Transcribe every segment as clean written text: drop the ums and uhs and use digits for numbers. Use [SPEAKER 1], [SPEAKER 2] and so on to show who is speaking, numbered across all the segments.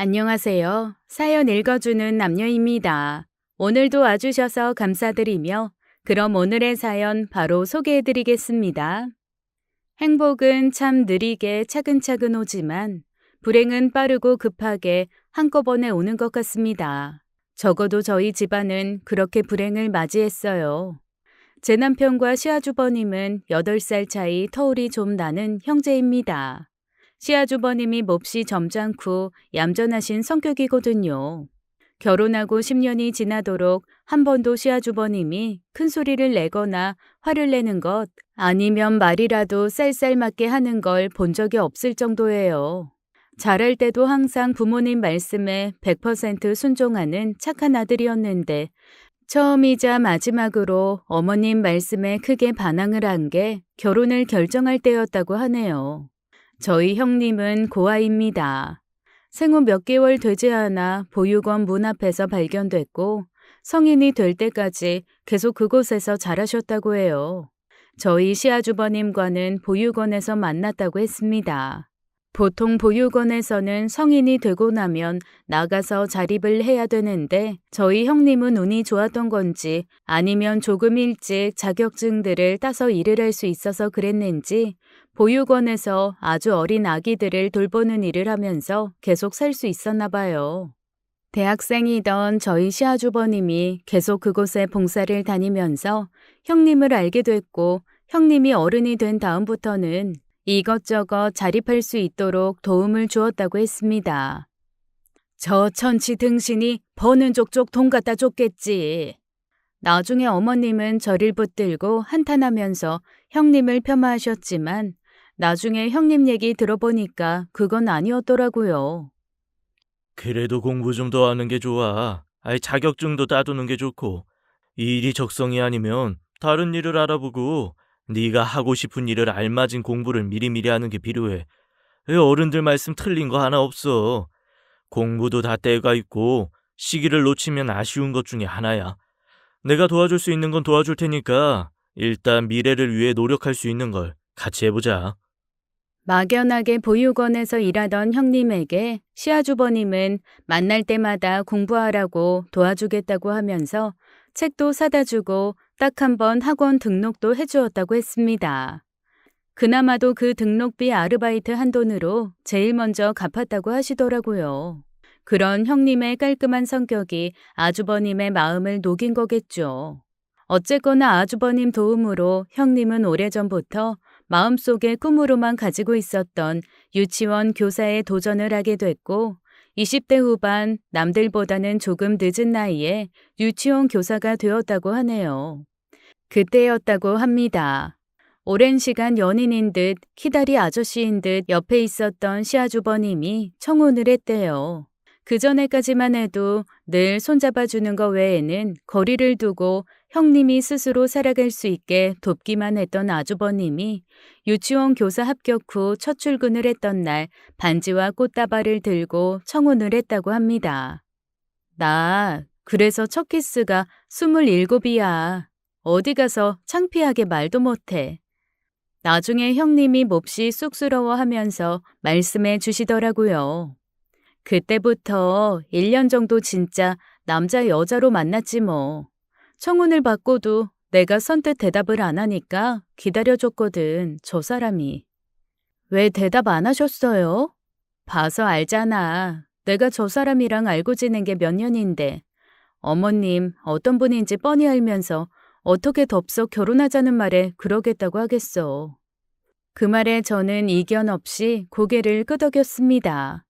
[SPEAKER 1] 안녕하세요. 사연 읽어주는 남녀입니다. 오늘도 와주셔서 감사드리며 그럼 오늘의 사연 바로 소개해드리겠습니다. 행복은 참 느리게 차근차근 오지만 불행은 빠르고 급하게 한꺼번에 오는 것 같습니다. 적어도 저희 집안은 그렇게 불행을 맞이했어요. 제 남편과 시아주버님은 8살 차이 터울이 좀 나는 형제입니다. 시아주버님이 몹시 점잖고 얌전하신 성격이거든요. 결혼하고 10년이 지나도록 한 번도 시아주버님이 큰 소리를 내거나 화를 내는 것 아니면 말이라도 쌀쌀맞게 하는 걸 본 적이 없을 정도예요. 자랄 때도 항상 부모님 말씀에 100% 순종하는 착한 아들이었는데 처음이자 마지막으로 어머님 말씀에 크게 반항을 한 게 결혼을 결정할 때였다고 하네요. 저희 형님은 고아입니다. 생후 몇 개월 되지 않아 보육원 문 앞에서 발견됐고 성인이 될 때까지 계속 그곳에서 자라셨다고 해요. 저희 시아주버님과는 보육원에서 만났다고 했습니다. 보통 보육원에서는 성인이 되고 나면 나가서 자립을 해야 되는데 저희 형님은 운이 좋았던 건지 아니면 조금 일찍 자격증들을 따서 일을 할 수 있어서 그랬는지 보육원에서 아주 어린 아기들을 돌보는 일을 하면서 계속 살 수 있었나 봐요. 대학생이던 저희 시아주버님이 계속 그곳에 봉사를 다니면서 형님을 알게 됐고 형님이 어른이 된 다음부터는 이것저것 자립할 수 있도록 도움을 주었다고 했습니다. 저 천치 등신이 버는 족족 돈 갖다 줬겠지. 나중에 어머님은 저를 붙들고 한탄하면서 형님을 폄하하셨지만 나중에 형님 얘기 들어보니까 그건 아니었더라고요.
[SPEAKER 2] 그래도 공부 좀 더 하는 게 좋아. 자격증도 따두는 게 좋고 이 일이 적성이 아니면 다른 일을 알아보고 네가 하고 싶은 일을 알맞은 공부를 미리미리 하는 게 필요해. 어른들 말씀 틀린 거 하나 없어. 공부도 다 때가 있고 시기를 놓치면 아쉬운 것 중에 하나야. 내가 도와줄 수 있는 건 도와줄 테니까 일단 미래를 위해 노력할 수 있는 걸 같이 해보자.
[SPEAKER 1] 막연하게 보육원에서 일하던 형님에게 시아주버님은 만날 때마다 공부하라고 도와주겠다고 하면서 책도 사다 주고 딱 한 번 학원 등록도 해주었다고 했습니다. 그나마도 그 등록비 아르바이트 한 돈으로 제일 먼저 갚았다고 하시더라고요. 그런 형님의 깔끔한 성격이 아주버님의 마음을 녹인 거겠죠. 어쨌거나 아주버님 도움으로 형님은 오래전부터 마음속에 꿈으로만 가지고 있었던 유치원 교사에 도전을 하게 됐고 20대 후반 남들보다는 조금 늦은 나이에 유치원 교사가 되었다고 하네요. 그때였다고 합니다. 오랜 시간 연인인 듯 키다리 아저씨인 듯 옆에 있었던 시아주버님이 청혼을 했대요. 그전에까지만 해도 늘 손잡아주는 것 외에는 거리를 두고 형님이 스스로 살아갈 수 있게 돕기만 했던 아주버님이 유치원 교사 합격 후 첫 출근을 했던 날 반지와 꽃다발을 들고 청혼을 했다고 합니다. 나 그래서 첫 키스가 27이야. 어디 가서 창피하게 말도 못해. 나중에 형님이 몹시 쑥스러워하면서 말씀해 주시더라고요. 그때부터 1년 정도 진짜 남자 여자로 만났지 뭐. 청혼을 받고도 내가 선뜻 대답을 안 하니까 기다려줬거든, 저 사람이. 왜 대답 안 하셨어요? 봐서 알잖아. 내가 저 사람이랑 알고 지낸 게 몇 년인데. 어머님 어떤 분인지 뻔히 알면서 어떻게 덥석 결혼하자는 말에 그러겠다고 하겠어. 그 말에 저는 이견 없이 고개를 끄덕였습니다.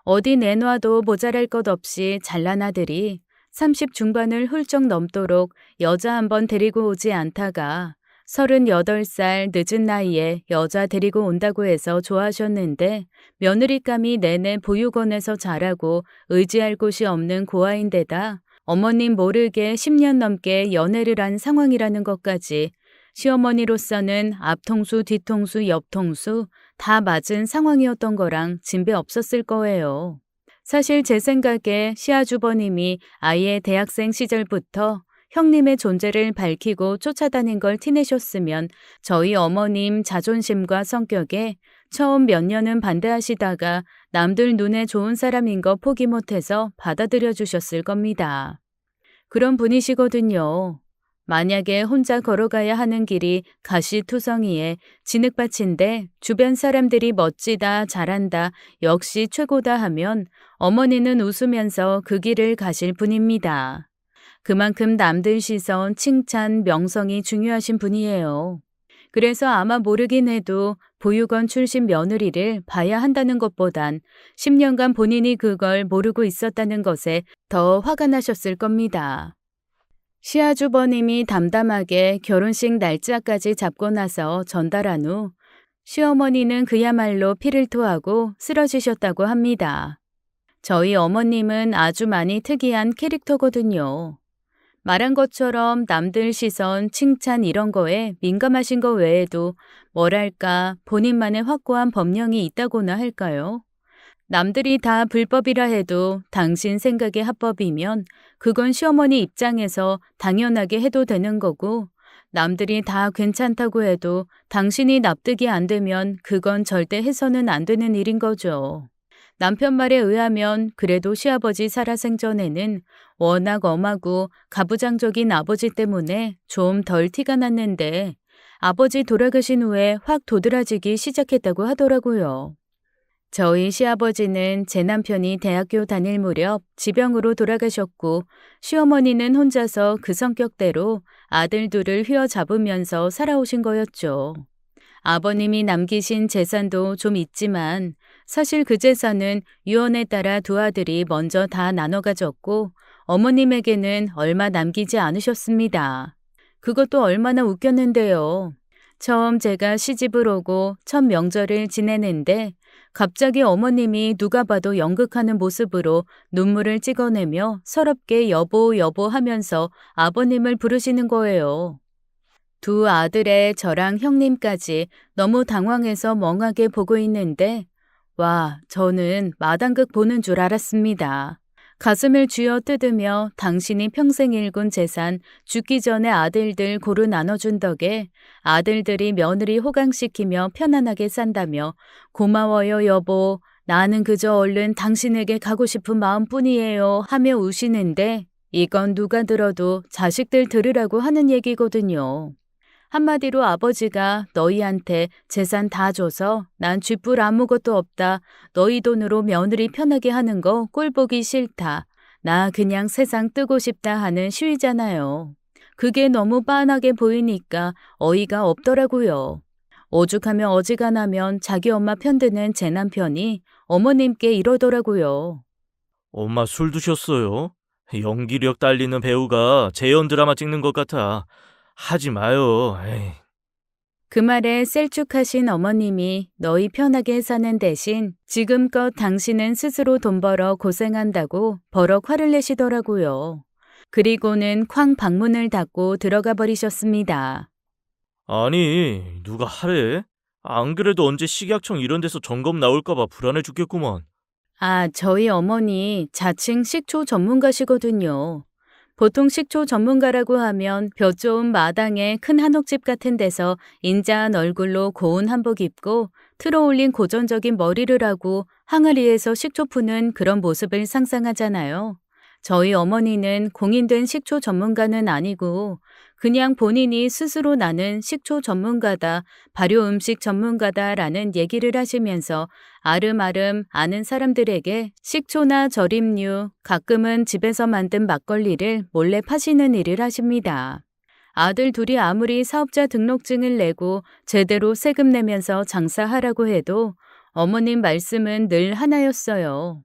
[SPEAKER 1] 어디 내놔도 모자랄 것 없이 잘난 아들이 30 중반을 훌쩍 넘도록 여자 한 번 데리고 오지 않다가 38살 늦은 나이에 여자 데리고 온다고 해서 좋아하셨는데 며느리감이 내내 보육원에서 자라고 의지할 곳이 없는 고아인데다 어머님 모르게 10년 넘게 연애를 한 상황이라는 것까지 시어머니로서는 앞통수, 뒤통수, 옆통수 다 맞은 상황이었던 거랑 진배 없었을 거예요. 사실 제 생각에 시아주버님이 아예 대학생 시절부터 형님의 존재를 밝히고 쫓아다닌 걸 티내셨으면 저희 어머님 자존심과 성격에 처음 몇 년은 반대하시다가 남들 눈에 좋은 사람인 거 포기 못해서 받아들여 주셨을 겁니다. 그런 분이시거든요. 만약에 혼자 걸어가야 하는 길이 가시투성이에 진흙밭인데 주변 사람들이 멋지다, 잘한다, 역시 최고다 하면 어머니는 웃으면서 그 길을 가실 분입니다. 그만큼 남들 시선, 칭찬, 명성이 중요하신 분이에요. 그래서 아마 모르긴 해도 보육원 출신 며느리를 봐야 한다는 것보단 10년간 본인이 그걸 모르고 있었다는 것에 더 화가 나셨을 겁니다. 시아주버님이 담담하게 결혼식 날짜까지 잡고 나서 전달한 후 시어머니는 그야말로 피를 토하고 쓰러지셨다고 합니다. 저희 어머님은 아주 많이 특이한 캐릭터거든요. 말한 것처럼 남들 시선, 칭찬 이런 거에 민감하신 거 외에도 뭐랄까 본인만의 확고한 법령이 있다고나 할까요? 남들이 다 불법이라 해도 당신 생각에 합법이면 그건 시어머니 입장에서 당연하게 해도 되는 거고 남들이 다 괜찮다고 해도 당신이 납득이 안 되면 그건 절대 해서는 안 되는 일인 거죠. 남편 말에 의하면 그래도 시아버지 살아생전에는 워낙 엄하고 가부장적인 아버지 때문에 좀 덜 티가 났는데 아버지 돌아가신 후에 확 도드라지기 시작했다고 하더라고요. 저희 시아버지는 제 남편이 대학교 다닐 무렵 지병으로 돌아가셨고 시어머니는 혼자서 그 성격대로 아들 둘을 휘어잡으면서 살아오신 거였죠. 아버님이 남기신 재산도 좀 있지만 사실 그 재산은 유언에 따라 두 아들이 먼저 다 나눠 가졌고 어머님에게는 얼마 남기지 않으셨습니다. 그것도 얼마나 웃겼는데요. 처음 제가 시집을 오고 첫 명절을 지내는데 갑자기 어머님이 누가 봐도 연극하는 모습으로 눈물을 찍어내며 서럽게 여보 여보 하면서 아버님을 부르시는 거예요. 두 아들의 저랑 형님까지 너무 당황해서 멍하게 보고 있는데 와, 저는 마당극 보는 줄 알았습니다. 가슴을 쥐어 뜯으며 당신이 평생 일군 재산 죽기 전에 아들들 고루 나눠준 덕에 아들들이 며느리 호강시키며 편안하게 산다며 고마워요 여보, 나는 그저 얼른 당신에게 가고 싶은 마음뿐이에요 하며 우시는데 이건 누가 들어도 자식들 들으라고 하는 얘기거든요. 한마디로 아버지가 너희한테 재산 다 줘서 난 쥐뿔 아무것도 없다. 너희 돈으로 며느리 편하게 하는 거 꼴보기 싫다. 나 그냥 세상 뜨고 싶다 하는 시위잖아요. 그게 너무 빤하게 보이니까 어이가 없더라고요. 오죽하면 어지간하면 자기 엄마 편드는 제 남편이 어머님께 이러더라고요.
[SPEAKER 2] 엄마 술 드셨어요? 연기력 딸리는 배우가 재연 드라마 찍는 것 같아. 하지 마요. 에이.
[SPEAKER 1] 그 말에 셀쭉하신 어머님이 너희 편하게 사는 대신 지금껏 당신은 스스로 돈 벌어 고생한다고 버럭 화를 내시더라고요. 그리고는 쾅 방문을 닫고 들어가 버리셨습니다.
[SPEAKER 2] 아니, 누가 하래? 안 그래도 언제 식약청 이런 데서 점검 나올까봐 불안해 죽겠구만.
[SPEAKER 1] 아, 저희 어머니 자칭 식초 전문가시거든요. 보통 식초 전문가라고 하면 볕 좋은 마당에 큰 한옥집 같은 데서 인자한 얼굴로 고운 한복 입고 틀어올린 고전적인 머리를 하고 항아리에서 식초 푸는 그런 모습을 상상하잖아요. 저희 어머니는 공인된 식초 전문가는 아니고 그냥 본인이 스스로 나는 식초 전문가다, 발효 음식 전문가다라는 얘기를 하시면서 아름아름 아는 사람들에게 식초나 절임류, 가끔은 집에서 만든 막걸리를 몰래 파시는 일을 하십니다. 아들 둘이 아무리 사업자 등록증을 내고 제대로 세금 내면서 장사하라고 해도 어머님 말씀은 늘 하나였어요.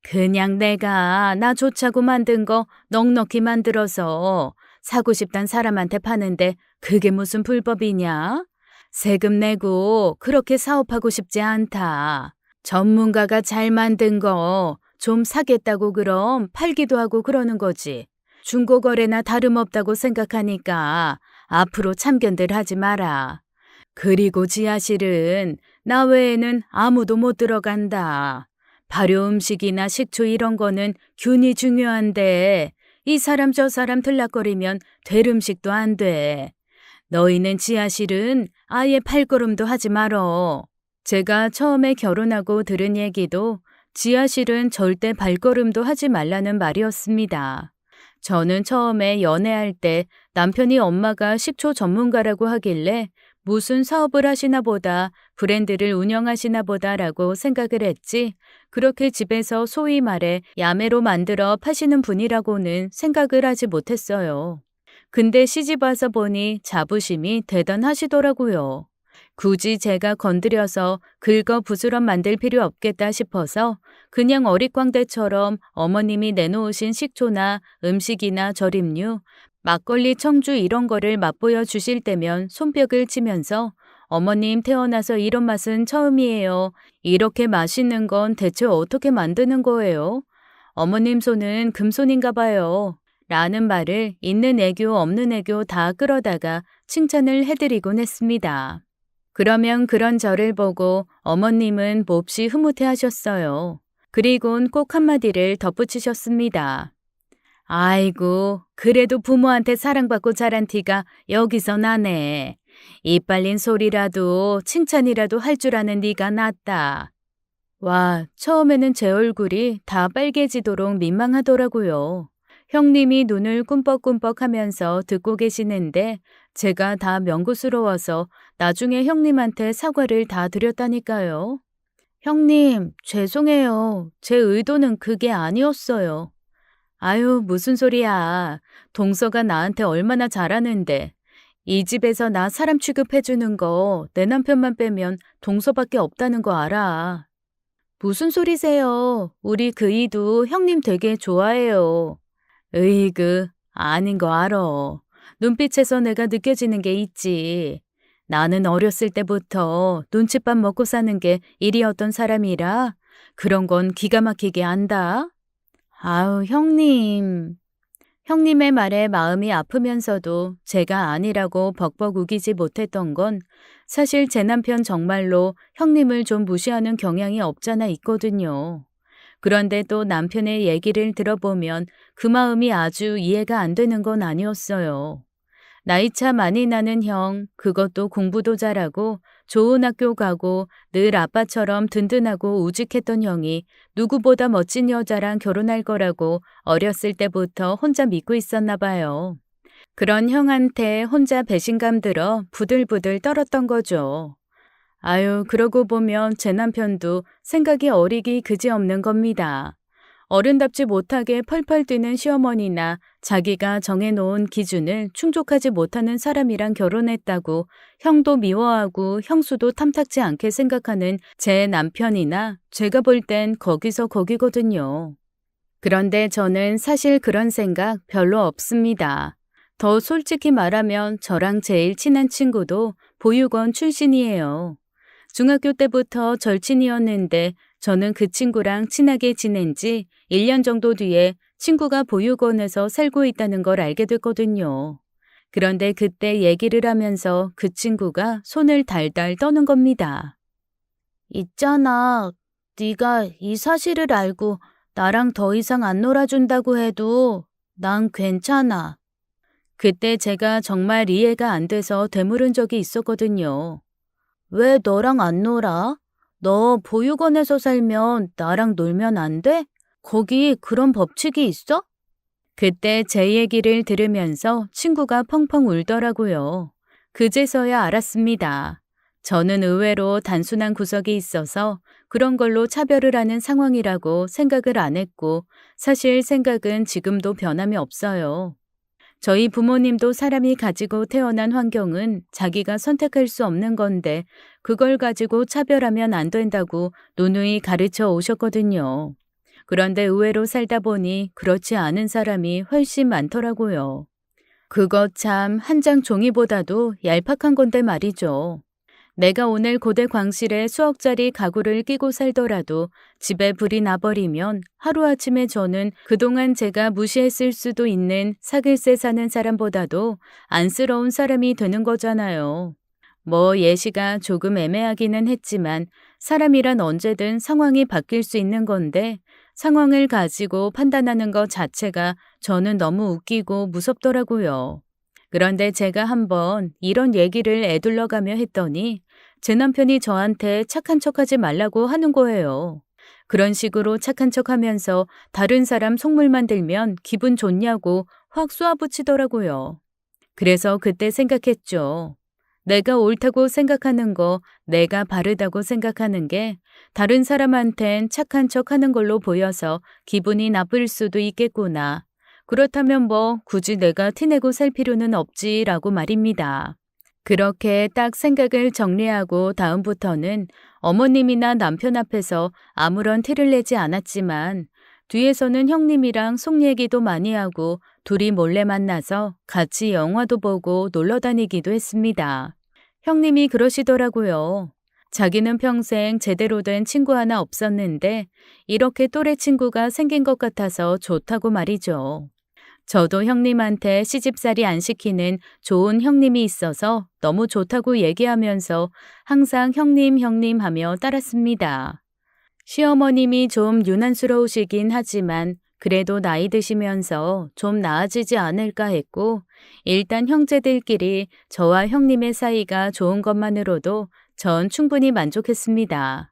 [SPEAKER 1] 그냥 내가 나 좋자고 만든 거 넉넉히 만들어서 사고 싶단 사람한테 파는데 그게 무슨 불법이냐? 세금 내고 그렇게 사업하고 싶지 않다. 전문가가 잘 만든 거 좀 사겠다고 그럼 팔기도 하고 그러는 거지. 중고거래나 다름없다고 생각하니까 앞으로 참견들 하지 마라. 그리고 지하실은 나 외에는 아무도 못 들어간다. 발효 음식이나 식초 이런 거는 균이 중요한데 이 사람 저 사람 들락거리면 될 음식도 안 돼. 너희는 지하실은 아예 발걸음도 하지 말어. 제가 처음에 결혼하고 들은 얘기도 지하실은 절대 발걸음도 하지 말라는 말이었습니다. 저는 처음에 연애할 때 남편이 엄마가 식초 전문가라고 하길래 무슨 사업을 하시나 보다, 브랜드를 운영하시나 보다라고 생각을 했지, 그렇게 집에서 소위 말해 야매로 만들어 파시는 분이라고는 생각을 하지 못했어요. 근데 시집 와서 보니 자부심이 대단하시더라고요. 굳이 제가 건드려서 긁어 부스럼 만들 필요 없겠다 싶어서 그냥 어릿광대처럼 어머님이 내놓으신 식초나 음식이나 절임류, 막걸리, 청주 이런 거를 맛보여 주실 때면 손뼉을 치면서 어머님 태어나서 이런 맛은 처음이에요. 이렇게 맛있는 건 대체 어떻게 만드는 거예요? 어머님 손은 금손인가 봐요. 라는 말을 있는 애교 없는 애교 다 끌어다가 칭찬을 해드리곤 했습니다. 그러면 그런 저를 보고 어머님은 몹시 흐뭇해 하셨어요. 그리곤 꼭 한마디를 덧붙이셨습니다. 아이고, 그래도 부모한테 사랑받고 자란 티가 여기서 나네. 입 빨린 소리라도 칭찬이라도 할 줄 아는 네가 낫다. 와, 처음에는 제 얼굴이 다 빨개지도록 민망하더라고요. 형님이 눈을 꿈뻑꿈뻑 하면서 듣고 계시는데 제가 다 명구스러워서 나중에 형님한테 사과를 다 드렸다니까요. 형님, 죄송해요. 제 의도는 그게 아니었어요. 아유, 무슨 소리야. 동서가 나한테 얼마나 잘하는데. 이 집에서 나 사람 취급해주는 거 내 남편만 빼면 동서밖에 없다는 거 알아. 무슨 소리세요? 우리 그이도 형님 되게 좋아해요. 으이그, 아닌 거 알아. 눈빛에서 내가 느껴지는 게 있지. 나는 어렸을 때부터 눈칫밥 먹고 사는 게 일이었던 사람이라 그런 건 기가 막히게 안다. 아우, 형님. 형님의 말에 마음이 아프면서도 제가 아니라고 벅벅 우기지 못했던 건 사실 제 남편 정말로 형님을 좀 무시하는 경향이 없잖아 있거든요. 그런데 또 남편의 얘기를 들어보면 그 마음이 아주 이해가 안 되는 건 아니었어요. 나이차 많이 나는 형, 그것도 공부도 잘하고 좋은 학교 가고 늘 아빠처럼 든든하고 우직했던 형이 누구보다 멋진 여자랑 결혼할 거라고 어렸을 때부터 혼자 믿고 있었나 봐요. 그런 형한테 혼자 배신감 들어 부들부들 떨었던 거죠. 아유, 그러고 보면 제 남편도 생각이 어리기 그지없는 겁니다. 어른답지 못하게 펄펄 뛰는 시어머니나 자기가 정해놓은 기준을 충족하지 못하는 사람이랑 결혼했다고 형도 미워하고 형수도 탐탁지 않게 생각하는 제 남편이나 제가 볼 땐 거기서 거기거든요. 그런데 저는 사실 그런 생각 별로 없습니다. 더 솔직히 말하면 저랑 제일 친한 친구도 보육원 출신이에요. 중학교 때부터 절친이었는데 저는 그 친구랑 친하게 지낸 지 1년 정도 뒤에 친구가 보육원에서 살고 있다는 걸 알게 됐거든요. 그런데 그때 얘기를 하면서 그 친구가 손을 달달 떠는 겁니다. 있잖아, 네가 이 사실을 알고 나랑 더 이상 안 놀아준다고 해도 난 괜찮아. 그때 제가 정말 이해가 안 돼서 되물은 적이 있었거든요. 왜 너랑 안 놀아? 너 보육원에서 살면 나랑 놀면 안 돼? 거기 그런 법칙이 있어? 그때 제 얘기를 들으면서 친구가 펑펑 울더라고요. 그제서야 알았습니다. 저는 의외로 단순한 구석이 있어서 그런 걸로 차별을 하는 상황이라고 생각을 안 했고 사실 생각은 지금도 변함이 없어요. 저희 부모님도 사람이 가지고 태어난 환경은 자기가 선택할 수 없는 건데 그걸 가지고 차별하면 안 된다고 누누이 가르쳐 오셨거든요. 그런데 의외로 살다 보니 그렇지 않은 사람이 훨씬 많더라고요. 그거 참 한 장 종이보다도 얄팍한 건데 말이죠. 내가 오늘 고대 광실에 수억짜리 가구를 끼고 살더라도 집에 불이 나버리면 하루아침에 저는 그동안 제가 무시했을 수도 있는 사글세 사는 사람보다도 안쓰러운 사람이 되는 거잖아요. 뭐 예시가 조금 애매하기는 했지만 사람이란 언제든 상황이 바뀔 수 있는 건데 상황을 가지고 판단하는 것 자체가 저는 너무 웃기고 무섭더라고요. 그런데 제가 한번 이런 얘기를 에둘러가며 했더니 제 남편이 저한테 착한 척하지 말라고 하는 거예요. 그런 식으로 착한 척하면서 다른 사람 속물만 들면 기분 좋냐고 확 쏘아붙이더라고요. 그래서 그때 생각했죠. 내가 옳다고 생각하는 거, 내가 바르다고 생각하는 게 다른 사람한텐 착한 척 하는 걸로 보여서 기분이 나쁠 수도 있겠구나. 그렇다면 뭐 굳이 내가 티내고 살 필요는 없지라고 말입니다. 그렇게 딱 생각을 정리하고 다음부터는 어머님이나 남편 앞에서 아무런 티를 내지 않았지만 뒤에서는 형님이랑 속 얘기도 많이 하고 둘이 몰래 만나서 같이 영화도 보고 놀러 다니기도 했습니다. 형님이 그러시더라고요. 자기는 평생 제대로 된 친구 하나 없었는데 이렇게 또래 친구가 생긴 것 같아서 좋다고 말이죠. 저도 형님한테 시집살이 안 시키는 좋은 형님이 있어서 너무 좋다고 얘기하면서 항상 형님 형님 하며 따랐습니다. 시어머님이 좀 유난스러우시긴 하지만 그래도 나이 드시면서 좀 나아지지 않을까 했고 일단 형제들끼리 저와 형님의 사이가 좋은 것만으로도 전 충분히 만족했습니다.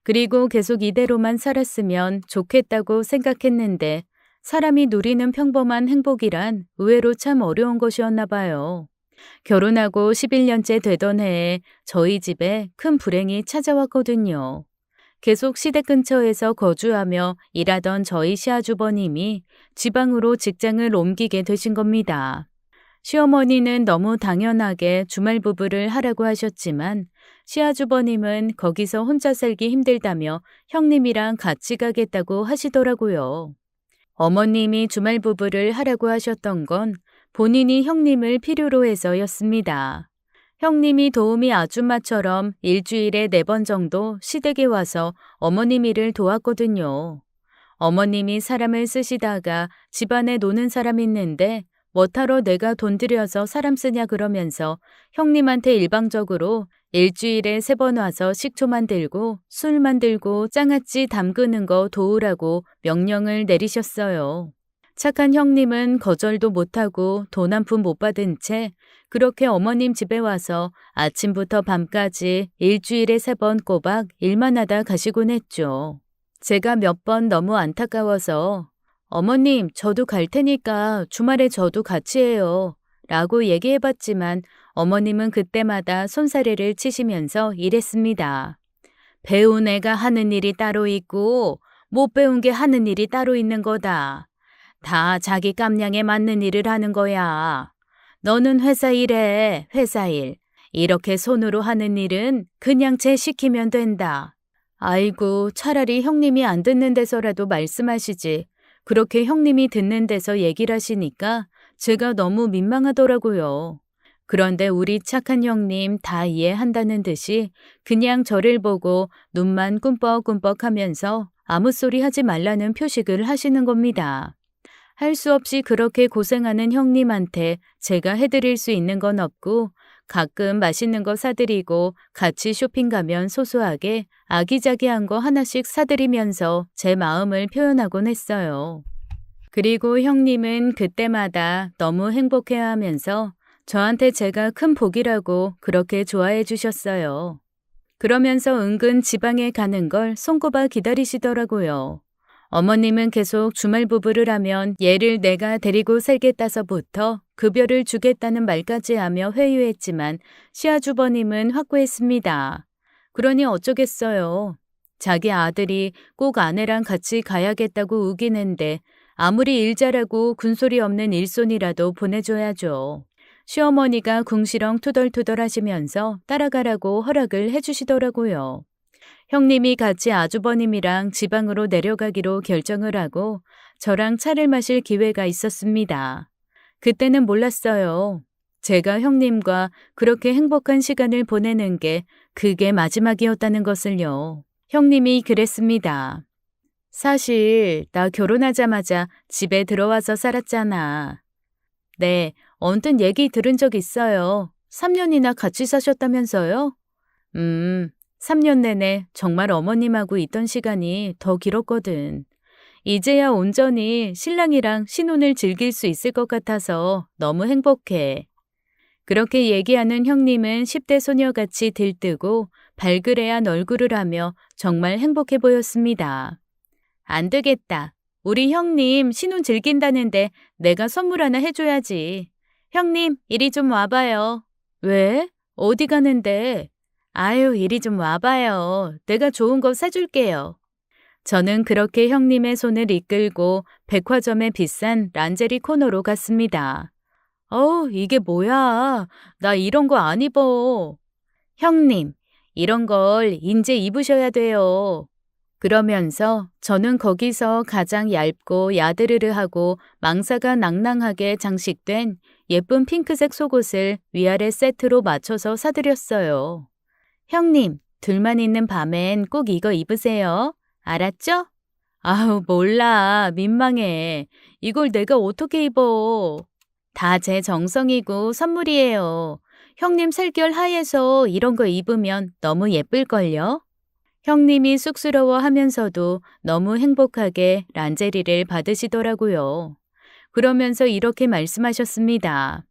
[SPEAKER 1] 그리고 계속 이대로만 살았으면 좋겠다고 생각했는데 사람이 누리는 평범한 행복이란 의외로 참 어려운 것이었나 봐요. 결혼하고 11년째 되던 해에 저희 집에 큰 불행이 찾아왔거든요. 계속 시댁 근처에서 거주하며 일하던 저희 시아주버님이 지방으로 직장을 옮기게 되신 겁니다. 시어머니는 너무 당연하게 주말 부부를 하라고 하셨지만 시아주버님은 거기서 혼자 살기 힘들다며 형님이랑 같이 가겠다고 하시더라고요. 어머님이 주말 부부를 하라고 하셨던 건 본인이 형님을 필요로 해서였습니다. 형님이 도우미 아줌마처럼 일주일에 4번 정도 시댁에 와서 어머님 일을 도왔거든요. 어머님이 사람을 쓰시다가 집안에 노는 사람 있는데 뭐하러 내가 돈 들여서 사람 쓰냐 그러면서 형님한테 일방적으로 일주일에 3번 와서 식초 만들고 술 만들고 장아찌 담그는 거 도우라고 명령을 내리셨어요. 착한 형님은 거절도 못하고 돈 한 푼 못 받은 채 그렇게 어머님 집에 와서 아침부터 밤까지 일주일에 3번 꼬박 일만 하다 가시곤 했죠. 제가 몇 번 너무 안타까워서 어머님 저도 갈 테니까 주말에 저도 같이 해요 라고 얘기해봤지만 어머님은 그때마다 손사래를 치시면서 이랬습니다. 배운 애가 하는 일이 따로 있고 못 배운 게 하는 일이 따로 있는 거다. 다 자기 깜냥에 맞는 일을 하는 거야. 너는 회사 일해, 회사 일. 이렇게 손으로 하는 일은 그냥 시키면 된다. 아이고, 차라리 형님이 안 듣는 데서라도 말씀하시지. 그렇게 형님이 듣는 데서 얘기를 하시니까 제가 너무 민망하더라고요. 그런데 우리 착한 형님 다 이해한다는 듯이 그냥 저를 보고 눈만 꿈뻑꿈뻑 하면서 아무 소리 하지 말라는 표식을 하시는 겁니다. 할 수 없이 그렇게 고생하는 형님한테 제가 해드릴 수 있는 건 없고 가끔 맛있는 거 사드리고 같이 쇼핑 가면 소소하게 아기자기한 거 하나씩 사드리면서 제 마음을 표현하곤 했어요. 그리고 형님은 그때마다 너무 행복해하면서 저한테 제가 큰 복이라고 그렇게 좋아해 주셨어요. 그러면서 은근 지방에 가는 걸 손꼽아 기다리시더라고요. 어머님은 계속 주말 부부를 하면 얘를 내가 데리고 살겠다서부터 급여를 주겠다는 말까지 하며 회유했지만 시아주버님은 확고했습니다. 그러니 어쩌겠어요. 자기 아들이 꼭 아내랑 같이 가야겠다고 우기는데 아무리 일 잘하고 군소리 없는 일손이라도 보내줘야죠. 시어머니가 궁시렁 투덜투덜 하시면서 따라가라고 허락을 해주시더라고요. 형님이 같이 아주버님이랑 지방으로 내려가기로 결정을 하고 저랑 차를 마실 기회가 있었습니다. 그때는 몰랐어요. 제가 형님과 그렇게 행복한 시간을 보내는 게 그게 마지막이었다는 것을요. 형님이 그랬습니다. 사실 나 결혼하자마자 집에 들어와서 살았잖아. 네, 언뜻 얘기 들은 적 있어요. 3년이나 같이 사셨다면서요? 3년 내내 정말 어머님하고 있던 시간이 더 길었거든. 이제야 온전히 신랑이랑 신혼을 즐길 수 있을 것 같아서 너무 행복해. 그렇게 얘기하는 형님은 10대 소녀같이 들뜨고 발그레한 얼굴을 하며 정말 행복해 보였습니다. 안 되겠다. 우리 형님 신혼 즐긴다는데 내가 선물 하나 해줘야지. 형님, 이리 좀 와봐요. 왜? 어디 가는데? 아유, 이리 좀 와봐요. 내가 좋은 거 사줄게요. 저는 그렇게 형님의 손을 이끌고 백화점의 비싼 란제리 코너로 갔습니다. 이게 뭐야? 나 이런 거 안 입어. 형님, 이런 걸 인제 입으셔야 돼요. 그러면서 저는 거기서 가장 얇고 야드르르하고 망사가 낭낭하게 장식된 예쁜 핑크색 속옷을 위아래 세트로 맞춰서 사드렸어요. 형님, 둘만 있는 밤엔 꼭 이거 입으세요. 알았죠? 아우, 몰라. 민망해. 이걸 내가 어떻게 입어. 다 제 정성이고 선물이에요. 형님 살결 하얘서 이런 거 입으면 너무 예쁠걸요? 형님이 쑥스러워하면서도 너무 행복하게 란제리를 받으시더라고요. 그러면서 이렇게 말씀하셨습니다.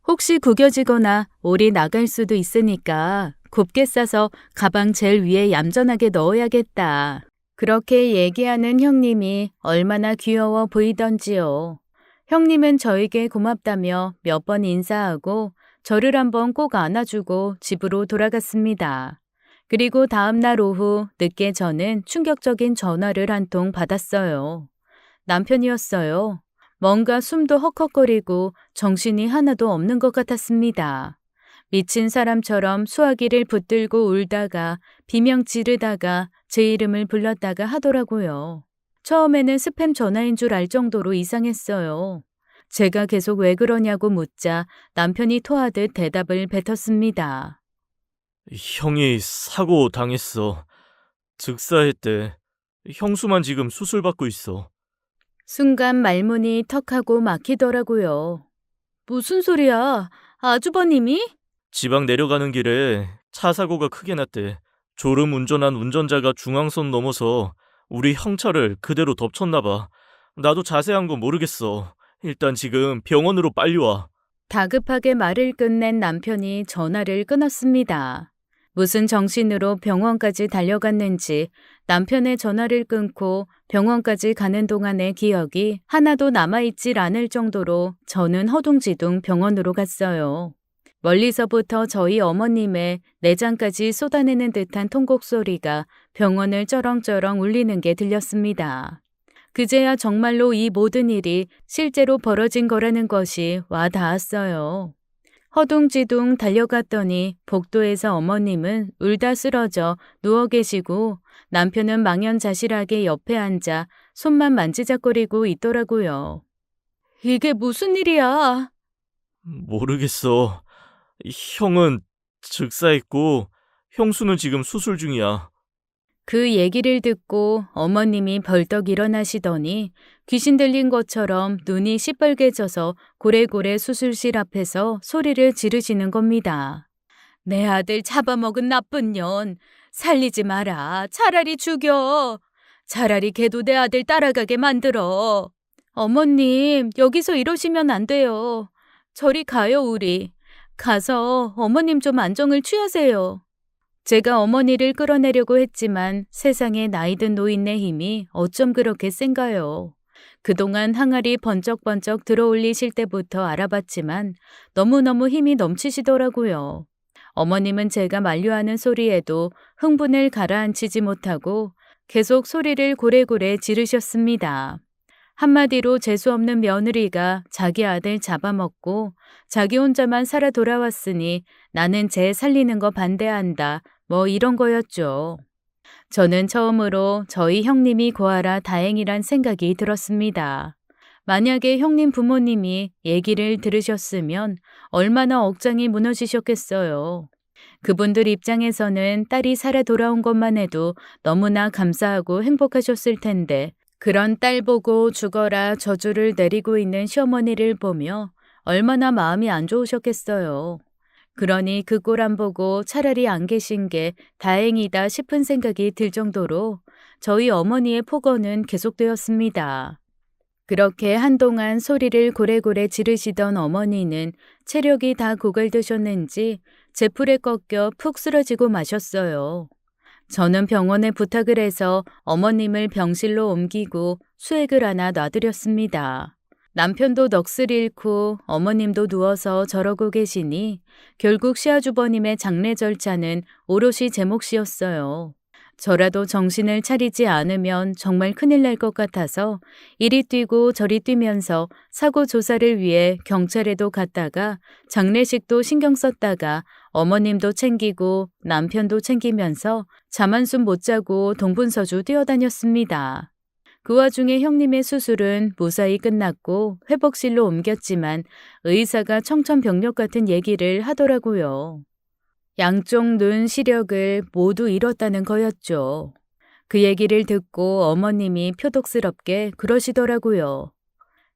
[SPEAKER 1] 혹시 구겨지거나 올이 나갈 수도 있으니까 곱게 싸서 가방 제일 위에 얌전하게 넣어야겠다. 그렇게 얘기하는 형님이 얼마나 귀여워 보이던지요. 형님은 저에게 고맙다며 몇 번 인사하고 저를 한번 꼭 안아주고 집으로 돌아갔습니다. 그리고 다음 날 오후 늦게 저는 충격적인 전화를 한 통 받았어요. 남편이었어요. 뭔가 숨도 헉헉거리고 정신이 하나도 없는 것 같았습니다. 미친 사람처럼 수화기를 붙들고 울다가 비명 지르다가 제 이름을 불렀다가 하더라고요. 처음에는 스팸 전화인 줄 알 정도로 이상했어요. 제가 계속 왜 그러냐고 묻자 남편이 토하듯 대답을 뱉었습니다.
[SPEAKER 2] 형이 사고 당했어. 즉사했대. 형수만 지금 수술받고 있어.
[SPEAKER 1] 순간 말문이 턱하고 막히더라고요. 무슨 소리야? 아주버님이?
[SPEAKER 2] 지방 내려가는 길에 차 사고가 크게 났대. 졸음 운전한 운전자가 중앙선 넘어서 우리 형차를 그대로 덮쳤나 봐. 나도 자세한 건 모르겠어. 일단 지금 병원으로 빨리 와.
[SPEAKER 1] 다급하게 말을 끝낸 남편이 전화를 끊었습니다. 무슨 정신으로 병원까지 달려갔는지 남편의 전화를 끊고 병원까지 가는 동안의 기억이 하나도 남아있질 않을 정도로 저는 허둥지둥 병원으로 갔어요. 멀리서부터 저희 어머님의 내장까지 쏟아내는 듯한 통곡 소리가 병원을 쩌렁쩌렁 울리는 게 들렸습니다. 그제야 정말로 이 모든 일이 실제로 벌어진 거라는 것이 와 닿았어요. 허둥지둥 달려갔더니 복도에서 어머님은 울다 쓰러져 누워 계시고 남편은 망연자실하게 옆에 앉아 손만 만지작거리고 있더라고요. 이게 무슨 일이야?
[SPEAKER 2] 모르겠어. 형은 즉사했고 형수는 지금 수술 중이야.
[SPEAKER 1] 그 얘기를 듣고 어머님이 벌떡 일어나시더니 귀신 들린 것처럼 눈이 시뻘개져서 고래고래 수술실 앞에서 소리를 지르시는 겁니다. 내 아들 잡아먹은 나쁜 년, 살리지 마라. 차라리 죽여. 차라리 걔도 내 아들 따라가게 만들어. 어머님, 여기서 이러시면 안 돼요. 저리 가요, 우리. 가서 어머님 좀 안정을 취하세요. 제가 어머니를 끌어내려고 했지만 세상에 나이든 노인네 힘이 어쩜 그렇게 센가요. 그동안 항아리 번쩍번쩍 들어올리실 때부터 알아봤지만 너무너무 힘이 넘치시더라고요. 어머님은 제가 만류하는 소리에도 흥분을 가라앉히지 못하고 계속 소리를 고래고래 지르셨습니다. 한마디로 재수없는 며느리가 자기 아들 잡아먹고 자기 혼자만 살아 돌아왔으니 나는 쟤 살리는 거 반대한다. 뭐 이런 거였죠. 저는 처음으로 저희 형님이 고아라 다행이란 생각이 들었습니다. 만약에 형님 부모님이 얘기를 들으셨으면 얼마나 억장이 무너지셨겠어요. 그분들 입장에서는 딸이 살아 돌아온 것만 해도 너무나 감사하고 행복하셨을 텐데 그런 딸 보고 죽어라 저주를 내리고 있는 시어머니를 보며 얼마나 마음이 안 좋으셨겠어요. 그러니 그 꼴 안 보고 차라리 안 계신 게 다행이다 싶은 생각이 들 정도로 저희 어머니의 폭언은 계속되었습니다. 그렇게 한동안 소리를 고래고래 지르시던 어머니는 체력이 다 고갈되셨는지 제풀에 꺾여 푹 쓰러지고 마셨어요. 저는 병원에 부탁을 해서 어머님을 병실로 옮기고 수액을 하나 놔드렸습니다. 남편도 넋을 잃고 어머님도 누워서 저러고 계시니 결국 시아주버님의 장례 절차는 오롯이 제 몫이었어요. 저라도 정신을 차리지 않으면 정말 큰일 날 것 같아서 이리 뛰고 저리 뛰면서 사고 조사를 위해 경찰에도 갔다가 장례식도 신경 썼다가 어머님도 챙기고 남편도 챙기면서 잠 한숨 못 자고 동분서주 뛰어다녔습니다. 그 와중에 형님의 수술은 무사히 끝났고 회복실로 옮겼지만 의사가 청천벽력 같은 얘기를 하더라고요. 양쪽 눈 시력을 모두 잃었다는 거였죠. 그 얘기를 듣고 어머님이 표독스럽게 그러시더라고요.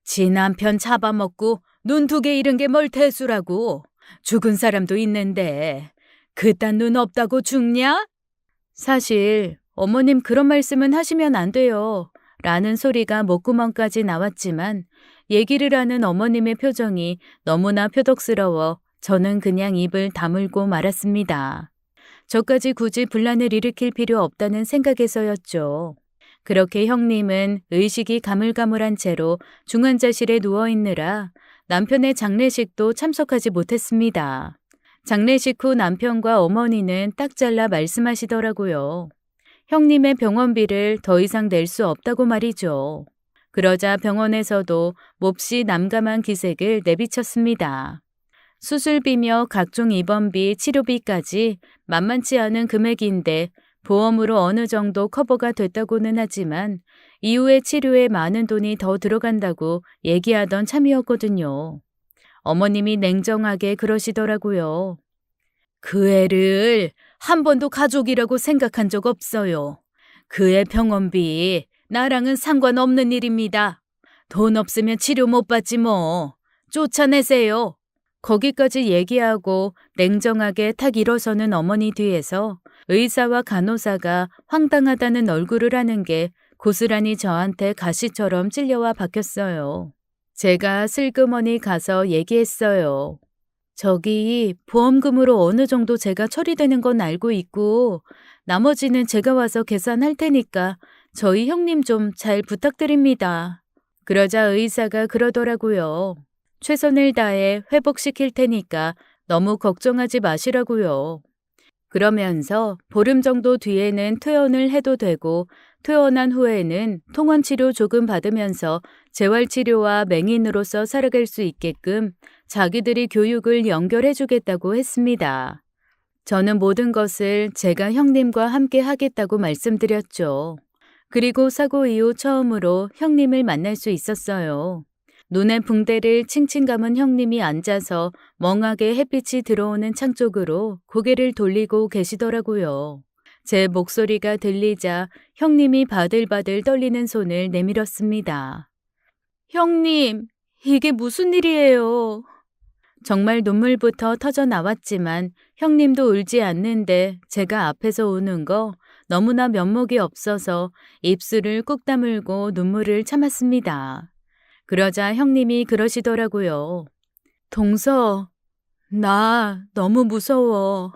[SPEAKER 1] 지 남편 잡아먹고 눈 2개 잃은 게 뭘 대수라고. 죽은 사람도 있는데 그딴 눈 없다고 죽냐? 사실 어머님 그런 말씀은 하시면 안 돼요. 라는 소리가 목구멍까지 나왔지만 얘기를 하는 어머님의 표정이 너무나 표독스러워 저는 그냥 입을 다물고 말았습니다. 저까지 굳이 분란을 일으킬 필요 없다는 생각에서였죠. 그렇게 형님은 의식이 가물가물한 채로 중환자실에 누워있느라 남편의 장례식도 참석하지 못했습니다. 장례식 후 남편과 어머니는 딱 잘라 말씀하시더라고요. 형님의 병원비를 더 이상 낼 수 없다고 말이죠. 그러자 병원에서도 몹시 남감한 기색을 내비쳤습니다. 수술비며 각종 입원비, 치료비까지 만만치 않은 금액인데 보험으로 어느 정도 커버가 됐다고는 하지만 이후의 치료에 많은 돈이 더 들어간다고 얘기하던 참이었거든요. 어머님이 냉정하게 그러시더라고요. 그 애를 한 번도 가족이라고 생각한 적 없어요. 그 애 병원비 나랑은 상관없는 일입니다. 돈 없으면 치료 못 받지 뭐. 쫓아내세요. 거기까지 얘기하고 냉정하게 탁 일어서는 어머니 뒤에서 의사와 간호사가 황당하다는 얼굴을 하는 게 고스란히 저한테 가시처럼 찔려와 박혔어요. 제가 슬그머니 가서 얘기했어요. 저기 보험금으로 어느 정도 제가 처리되는 건 알고 있고 나머지는 제가 와서 계산할 테니까 저희 형님 좀 잘 부탁드립니다. 그러자 의사가 그러더라고요. 최선을 다해 회복시킬 테니까 너무 걱정하지 마시라고요. 그러면서 보름 정도 뒤에는 퇴원을 해도 되고 퇴원한 후에는 통원치료 조금 받으면서 재활치료와 맹인으로서 살아갈 수 있게끔 자기들이 교육을 연결해 주겠다고 했습니다. 저는 모든 것을 제가 형님과 함께 하겠다고 말씀드렸죠. 그리고 사고 이후 처음으로 형님을 만날 수 있었어요. 눈에 붕대를 칭칭 감은 형님이 앉아서 멍하게 햇빛이 들어오는 창 쪽으로 고개를 돌리고 계시더라고요. 제 목소리가 들리자 형님이 바들바들 떨리는 손을 내밀었습니다. 형님, 이게 무슨 일이에요? 정말 눈물부터 터져 나왔지만 형님도 울지 않는데 제가 앞에서 우는 거 너무나 면목이 없어서 입술을 꾹 다물고 눈물을 참았습니다. 그러자 형님이 그러시더라고요. 동서, 나 너무 무서워.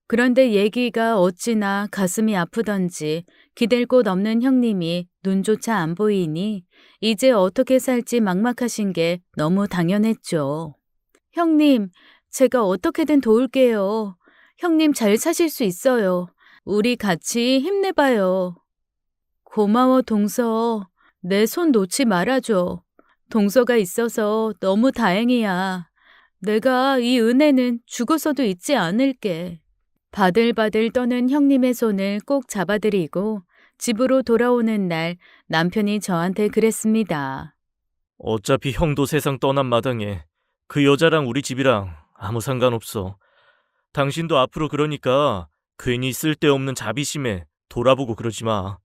[SPEAKER 1] 그런데 얘기가 어찌나 가슴이 아프던지 기댈 곳 없는 형님이 눈조차 안 보이니 이제 어떻게 살지 막막하신 게 너무 당연했죠. 형님, 제가 어떻게든 도울게요. 형님 잘 사실 수 있어요. 우리 같이 힘내봐요. 고마워, 동서. 내 손 놓지 말아줘. 동서가 있어서 너무 다행이야. 내가 이 은혜는 죽어서도 잊지 않을게. 바들바들 떠는 형님의 손을 꼭 잡아드리고 집으로 돌아오는 날 남편이 저한테 그랬습니다.
[SPEAKER 2] 어차피 형도 세상 떠난 마당에 그 여자랑 우리 집이랑 아무 상관없어. 당신도 앞으로 그러니까 괜히 쓸데없는 자비심에 돌아보고 그러지 마.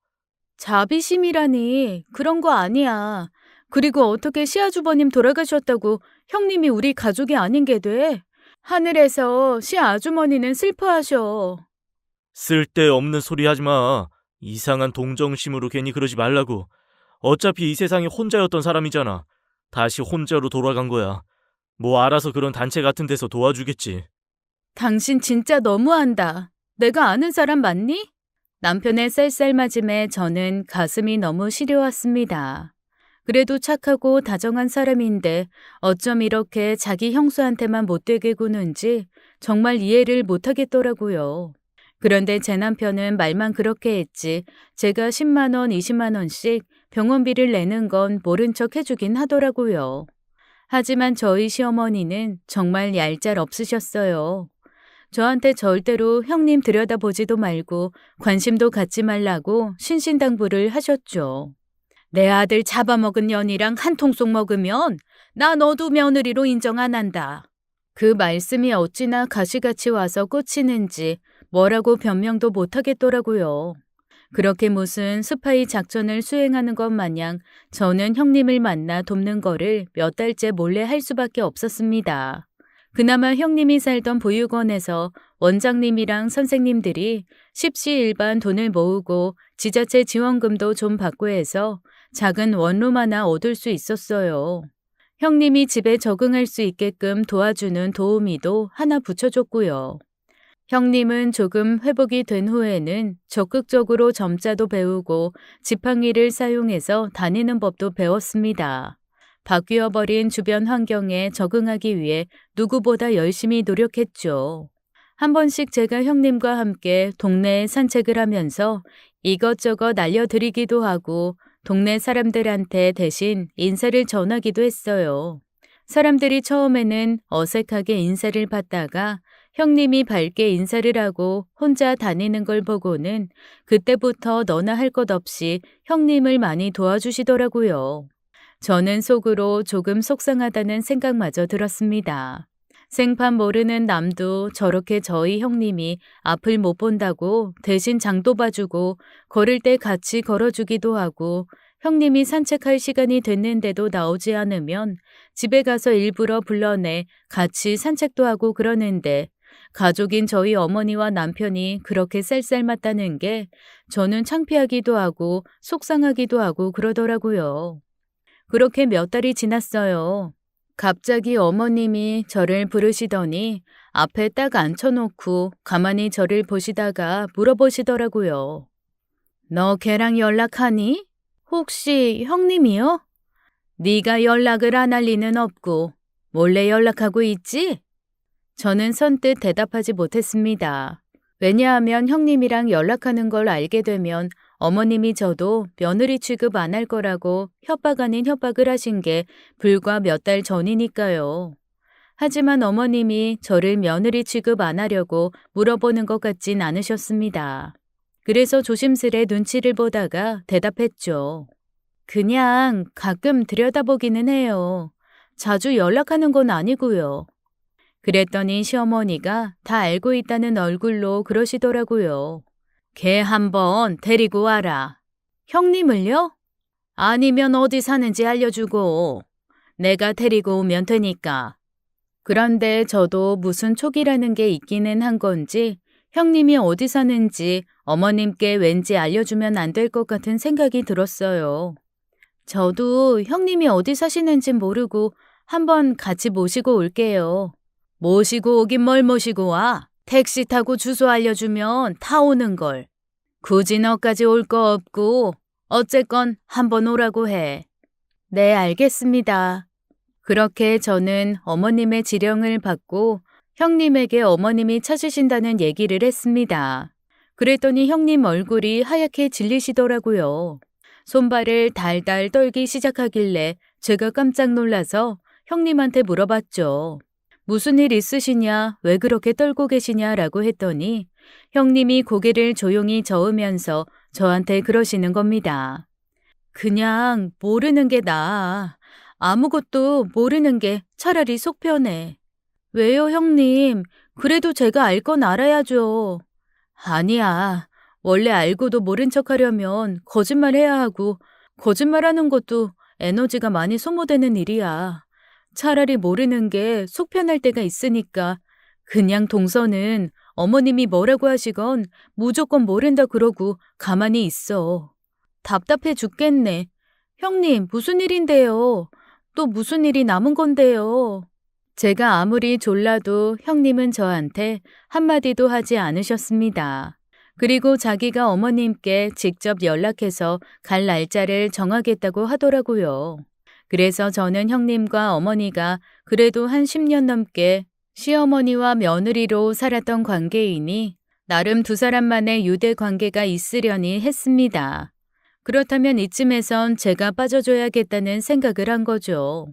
[SPEAKER 1] 자비심이라니 그런 거 아니야. 그리고 어떻게 시아주버님 돌아가셨다고 형님이 우리 가족이 아닌 게 돼? 하늘에서 시아주머니는 슬퍼하셔.
[SPEAKER 2] 쓸데없는 소리 하지 마. 이상한 동정심으로 괜히 그러지 말라고. 어차피 이 세상에 혼자였던 사람이잖아. 다시 혼자로 돌아간 거야. 뭐 알아서 그런 단체 같은 데서 도와주겠지.
[SPEAKER 1] 당신 진짜 너무한다. 내가 아는 사람 맞니? 남편의 쌀쌀맞음에 저는 가슴이 너무 시려왔습니다. 그래도 착하고 다정한 사람인데 어쩜 이렇게 자기 형수한테만 못되게 구는지 정말 이해를 못하겠더라고요. 그런데 제 남편은 말만 그렇게 했지 제가 10만 원, 20만 원씩 병원비를 내는 건 모른 척 해주긴 하더라고요. 하지만 저희 시어머니는 정말 얄짤 없으셨어요. 저한테 절대로 형님 들여다보지도 말고 관심도 갖지 말라고 신신당부를 하셨죠. 내 아들 잡아먹은 년이랑 한 통속 먹으면 나 너도 며느리로 인정 안 한다. 그 말씀이 어찌나 가시같이 와서 꽂히는지 뭐라고 변명도 못하겠더라고요. 그렇게 무슨 스파이 작전을 수행하는 것 마냥 저는 형님을 만나 돕는 거를 몇 달째 몰래 할 수밖에 없었습니다. 그나마 형님이 살던 보육원에서 원장님이랑 선생님들이 십시일반 돈을 모으고 지자체 지원금도 좀 받고 해서 작은 원룸 하나 얻을 수 있었어요. 형님이 집에 적응할 수 있게끔 도와주는 도우미도 하나 붙여줬고요. 형님은 조금 회복이 된 후에는 적극적으로 점자도 배우고 지팡이를 사용해서 다니는 법도 배웠습니다. 바뀌어버린 주변 환경에 적응하기 위해 누구보다 열심히 노력했죠. 한 번씩 제가 형님과 함께 동네에 산책을 하면서 이것저것 알려드리기도 하고 동네 사람들한테 대신 인사를 전하기도 했어요. 사람들이 처음에는 어색하게 인사를 받다가 형님이 밝게 인사를 하고 혼자 다니는 걸 보고는 그때부터 너나 할 것 없이 형님을 많이 도와주시더라고요. 저는 속으로 조금 속상하다는 생각마저 들었습니다. 생판 모르는 남도 저렇게 저희 형님이 앞을 못 본다고 대신 장도 봐주고 걸을 때 같이 걸어주기도 하고 형님이 산책할 시간이 됐는데도 나오지 않으면 집에 가서 일부러 불러내 같이 산책도 하고 그러는데 가족인 저희 어머니와 남편이 그렇게 쌀쌀맞다는 게 저는 창피하기도 하고 속상하기도 하고 그러더라고요. 그렇게 몇 달이 지났어요. 갑자기 어머님이 저를 부르시더니 앞에 딱 앉혀놓고 가만히 저를 보시다가 물어보시더라고요. 너 걔랑 연락하니? 혹시 형님이요? 네가 연락을 안 할 리는 없고 몰래 연락하고 있지? 저는 선뜻 대답하지 못했습니다. 왜냐하면 형님이랑 연락하는 걸 알게 되면 어머님이 저도 며느리 취급 안 할 거라고 협박 아닌 협박을 하신 게 불과 몇 달 전이니까요. 하지만 어머님이 저를 며느리 취급 안 하려고 물어보는 것 같진 않으셨습니다. 그래서 조심스레 눈치를 보다가 대답했죠. 그냥 가끔 들여다보기는 해요. 자주 연락하는 건 아니고요. 그랬더니 시어머니가 다 알고 있다는 얼굴로 그러시더라고요. 걔 한번 데리고 와라. 형님을요? 아니면 어디 사는지 알려주고 내가 데리고 오면 되니까. 그런데 저도 무슨 촉이라는 게 있기는 한 건지 형님이 어디 사는지 어머님께 왠지 알려주면 안 될 것 같은 생각이 들었어요. 저도 형님이 어디 사시는지 모르고 한번 같이 모시고 올게요. 모시고 오긴 뭘 모시고 와. 택시 타고 주소 알려주면 타 오는 걸. 굳이 너까지 올 거 없고 어쨌건 한번 오라고 해. 네, 알겠습니다. 그렇게 저는 어머님의 지령을 받고 형님에게 어머님이 찾으신다는 얘기를 했습니다. 그랬더니 형님 얼굴이 하얗게 질리시더라고요. 손발을 달달 떨기 시작하길래 제가 깜짝 놀라서 형님한테 물어봤죠. 무슨 일 있으시냐? 왜 그렇게 떨고 계시냐라고 했더니 형님이 고개를 조용히 저으면서 저한테 그러시는 겁니다. 그냥 모르는 게 나아. 아무것도 모르는 게 차라리 속 편해. 왜요, 형님? 그래도 제가 알 건 알아야죠. 아니야. 원래 알고도 모른 척 하려면 거짓말 해야 하고 거짓말하는 것도 에너지가 많이 소모되는 일이야. 차라리 모르는 게 속 편할 때가 있으니까 그냥 동서는 어머님이 뭐라고 하시건 무조건 모른다 그러고 가만히 있어. 답답해 죽겠네. 형님, 무슨 일인데요? 또 무슨 일이 남은 건데요? 제가 아무리 졸라도 형님은 저한테 한마디도 하지 않으셨습니다. 그리고 자기가 어머님께 직접 연락해서 갈 날짜를 정하겠다고 하더라고요. 그래서 저는 형님과 어머니가 그래도 한 10년 넘게 시어머니와 며느리로 살았던 관계이니 나름 두 사람만의 유대 관계가 있으려니 했습니다. 그렇다면 이쯤에선 제가 빠져줘야겠다는 생각을 한 거죠.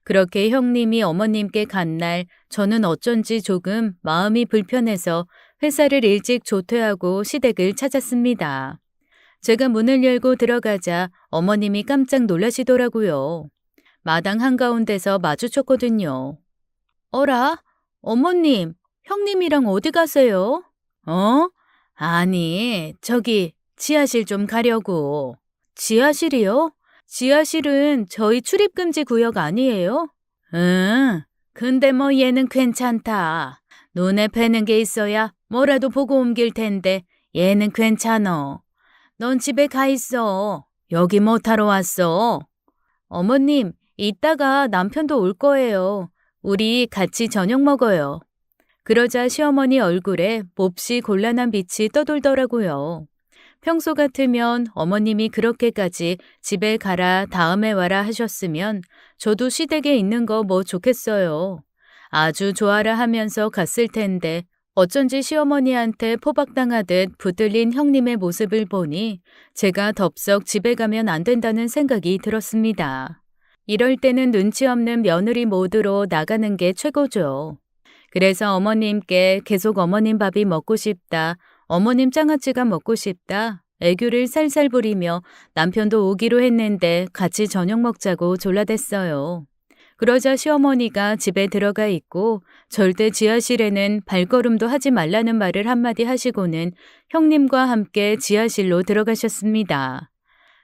[SPEAKER 1] 그렇게 형님이 어머님께 간 날 저는 어쩐지 조금 마음이 불편해서 회사를 일찍 조퇴하고 시댁을 찾았습니다. 제가 문을 열고 들어가자 어머님이 깜짝 놀라시더라고요. 마당 한가운데서 마주쳤거든요. 어라? 어머님, 형님이랑 어디 가세요? 어? 아니, 저기 지하실 좀 가려고. 지하실이요? 지하실은 저희 출입금지 구역 아니에요? 응, 근데 뭐 얘는 괜찮다. 눈에 뵈는 게 있어야 뭐라도 보고 옮길 텐데 얘는 괜찮어. 넌 집에 가 있어. 여기 못하러 왔어. 어머님, 이따가 남편도 올 거예요. 우리 같이 저녁 먹어요. 그러자 시어머니 얼굴에 몹시 곤란한 빛이 떠돌더라고요. 평소 같으면 어머님이 그렇게까지 집에 가라 다음에 와라 하셨으면 저도 시댁에 있는 거 뭐 좋겠어요. 아주 좋아라 하면서 갔을 텐데 어쩐지 시어머니한테 포박당하듯 붙들린 형님의 모습을 보니 제가 덥석 집에 가면 안 된다는 생각이 들었습니다. 이럴 때는 눈치 없는 며느리 모드로 나가는 게 최고죠. 그래서 어머님께 계속 어머님 밥이 먹고 싶다, 어머님 장아찌가 먹고 싶다, 애교를 살살 부리며 남편도 오기로 했는데 같이 저녁 먹자고 졸라댔어요. 그러자 시어머니가 집에 들어가 있고 절대 지하실에는 발걸음도 하지 말라는 말을 한마디 하시고는 형님과 함께 지하실로 들어가셨습니다.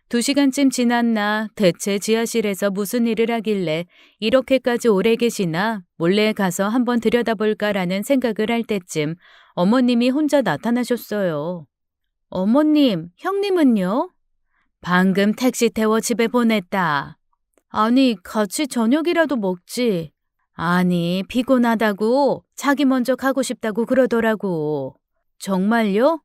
[SPEAKER 1] 2시간쯤 지났나 대체 지하실에서 무슨 일을 하길래 이렇게까지 오래 계시나 몰래 가서 한번 들여다볼까라는 생각을 할 때쯤 어머님이 혼자 나타나셨어요. 어머님, 형님은요? 방금 택시 태워 집에 보냈다. 아니, 같이 저녁이라도 먹지. 아니, 피곤하다고 자기 먼저 가고 싶다고 그러더라고. 정말요?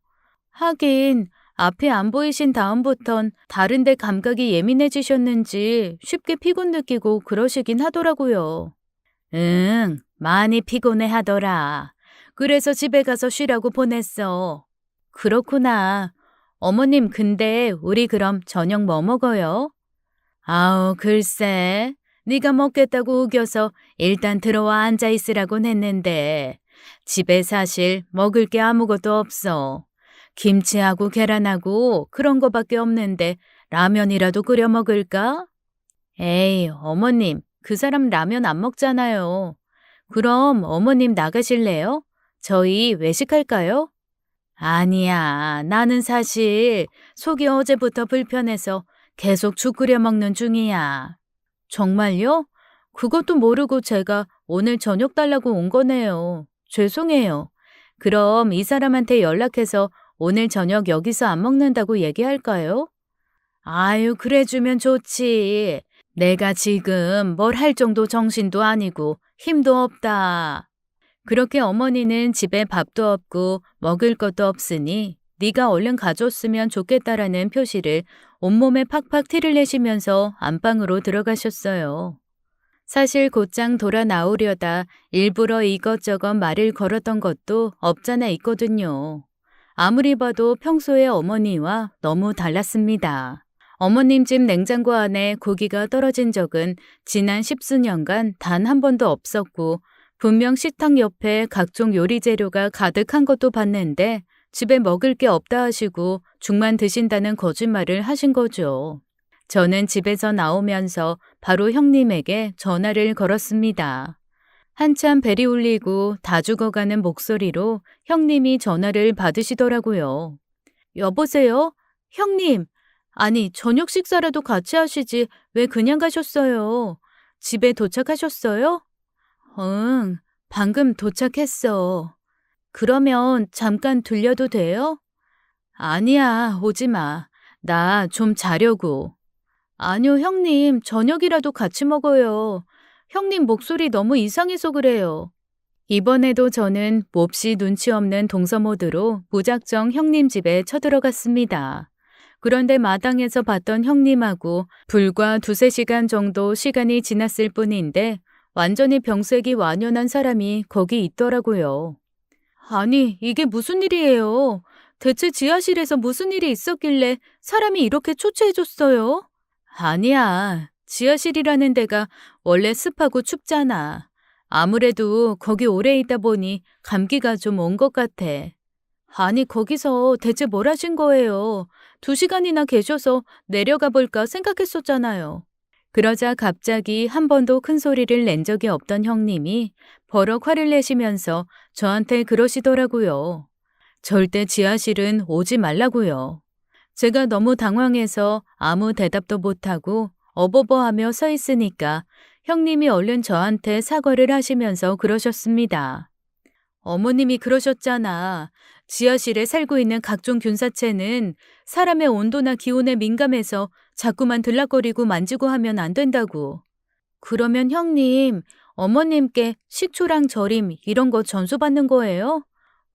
[SPEAKER 1] 하긴 앞이 안 보이신 다음부턴 다른 데 감각이 예민해지셨는지 쉽게 피곤 느끼고 그러시긴 하더라고요. 응, 많이 피곤해 하더라. 그래서 집에 가서 쉬라고 보냈어. 그렇구나. 어머님, 근데 우리 그럼 저녁 뭐 먹어요? 아우, 글쎄. 네가 먹겠다고 우겨서 일단 들어와 앉아 있으라곤 했는데 집에 사실 먹을 게 아무것도 없어. 김치하고 계란하고 그런 거밖에 없는데 라면이라도 끓여 먹을까? 에이, 어머님, 그 사람 라면 안 먹잖아요. 그럼 어머님 나가실래요? 저희 외식할까요? 아니야, 나는 사실 속이 어제부터 불편해서 계속 죽 끓여 먹는 중이야. 정말요? 그것도 모르고 제가 오늘 저녁 달라고 온 거네요. 죄송해요. 그럼 이 사람한테 연락해서 오늘 저녁 여기서 안 먹는다고 얘기할까요? 아유, 그래주면 좋지. 내가 지금 뭘 할 정도 정신도 아니고 힘도 없다. 그렇게 어머니는 집에 밥도 없고 먹을 것도 없으니 네가 얼른 가줬으면 좋겠다라는 표시를 온몸에 팍팍 티를 내시면서 안방으로 들어가셨어요. 사실 곧장 돌아 나오려다 일부러 이것저것 말을 걸었던 것도 없잖아 있거든요. 아무리 봐도 평소의 어머니와 너무 달랐습니다. 어머님 집 냉장고 안에 고기가 떨어진 적은 지난 10수년간 단 한 번도 없었고 분명 식탁 옆에 각종 요리 재료가 가득한 것도 봤는데 집에 먹을 게 없다 하시고 죽만 드신다는 거짓말을 하신 거죠. 저는 집에서 나오면서 바로 형님에게 전화를 걸었습니다. 한참 벨이 울리고 다 죽어가는 목소리로 형님이 전화를 받으시더라고요. 여보세요? 형님, 아니 저녁 식사라도 같이 하시지 왜 그냥 가셨어요? 집에 도착하셨어요? 응, 방금 도착했어. 그러면 잠깐 들려도 돼요? 아니야, 오지 마. 나 좀 자려고. 아니요, 형님. 저녁이라도 같이 먹어요. 형님 목소리 너무 이상해서 그래요. 이번에도 저는 몹시 눈치 없는 동서 모드로 무작정 형님 집에 쳐들어갔습니다. 그런데 마당에서 봤던 형님하고 불과 두세 시간 정도 시간이 지났을 뿐인데 완전히 병색이 완연한 사람이 거기 있더라고요. 아니, 이게 무슨 일이에요? 대체 지하실에서 무슨 일이 있었길래 사람이 이렇게 초췌해졌어요? 아니야. 지하실이라는 데가 원래 습하고 춥잖아. 아무래도 거기 오래 있다 보니 감기가 좀 온 것 같아. 아니, 거기서 대체 뭘 하신 거예요? 2시간이나 계셔서 내려가 볼까 생각했었잖아요. 그러자 갑자기 한 번도 큰 소리를 낸 적이 없던 형님이 버럭 화를 내시면서 저한테 그러시더라고요. 절대 지하실은 오지 말라고요. 제가 너무 당황해서 아무 대답도 못하고 어버버하며 서 있으니까 형님이 얼른 저한테 사과를 하시면서 그러셨습니다. 어머님이 그러셨잖아. 지하실에 살고 있는 각종 균사체는 사람의 온도나 기온에 민감해서 자꾸만 들락거리고 만지고 하면 안 된다고. 그러면 형님, 어머님께 식초랑 절임 이런 거 전수받는 거예요?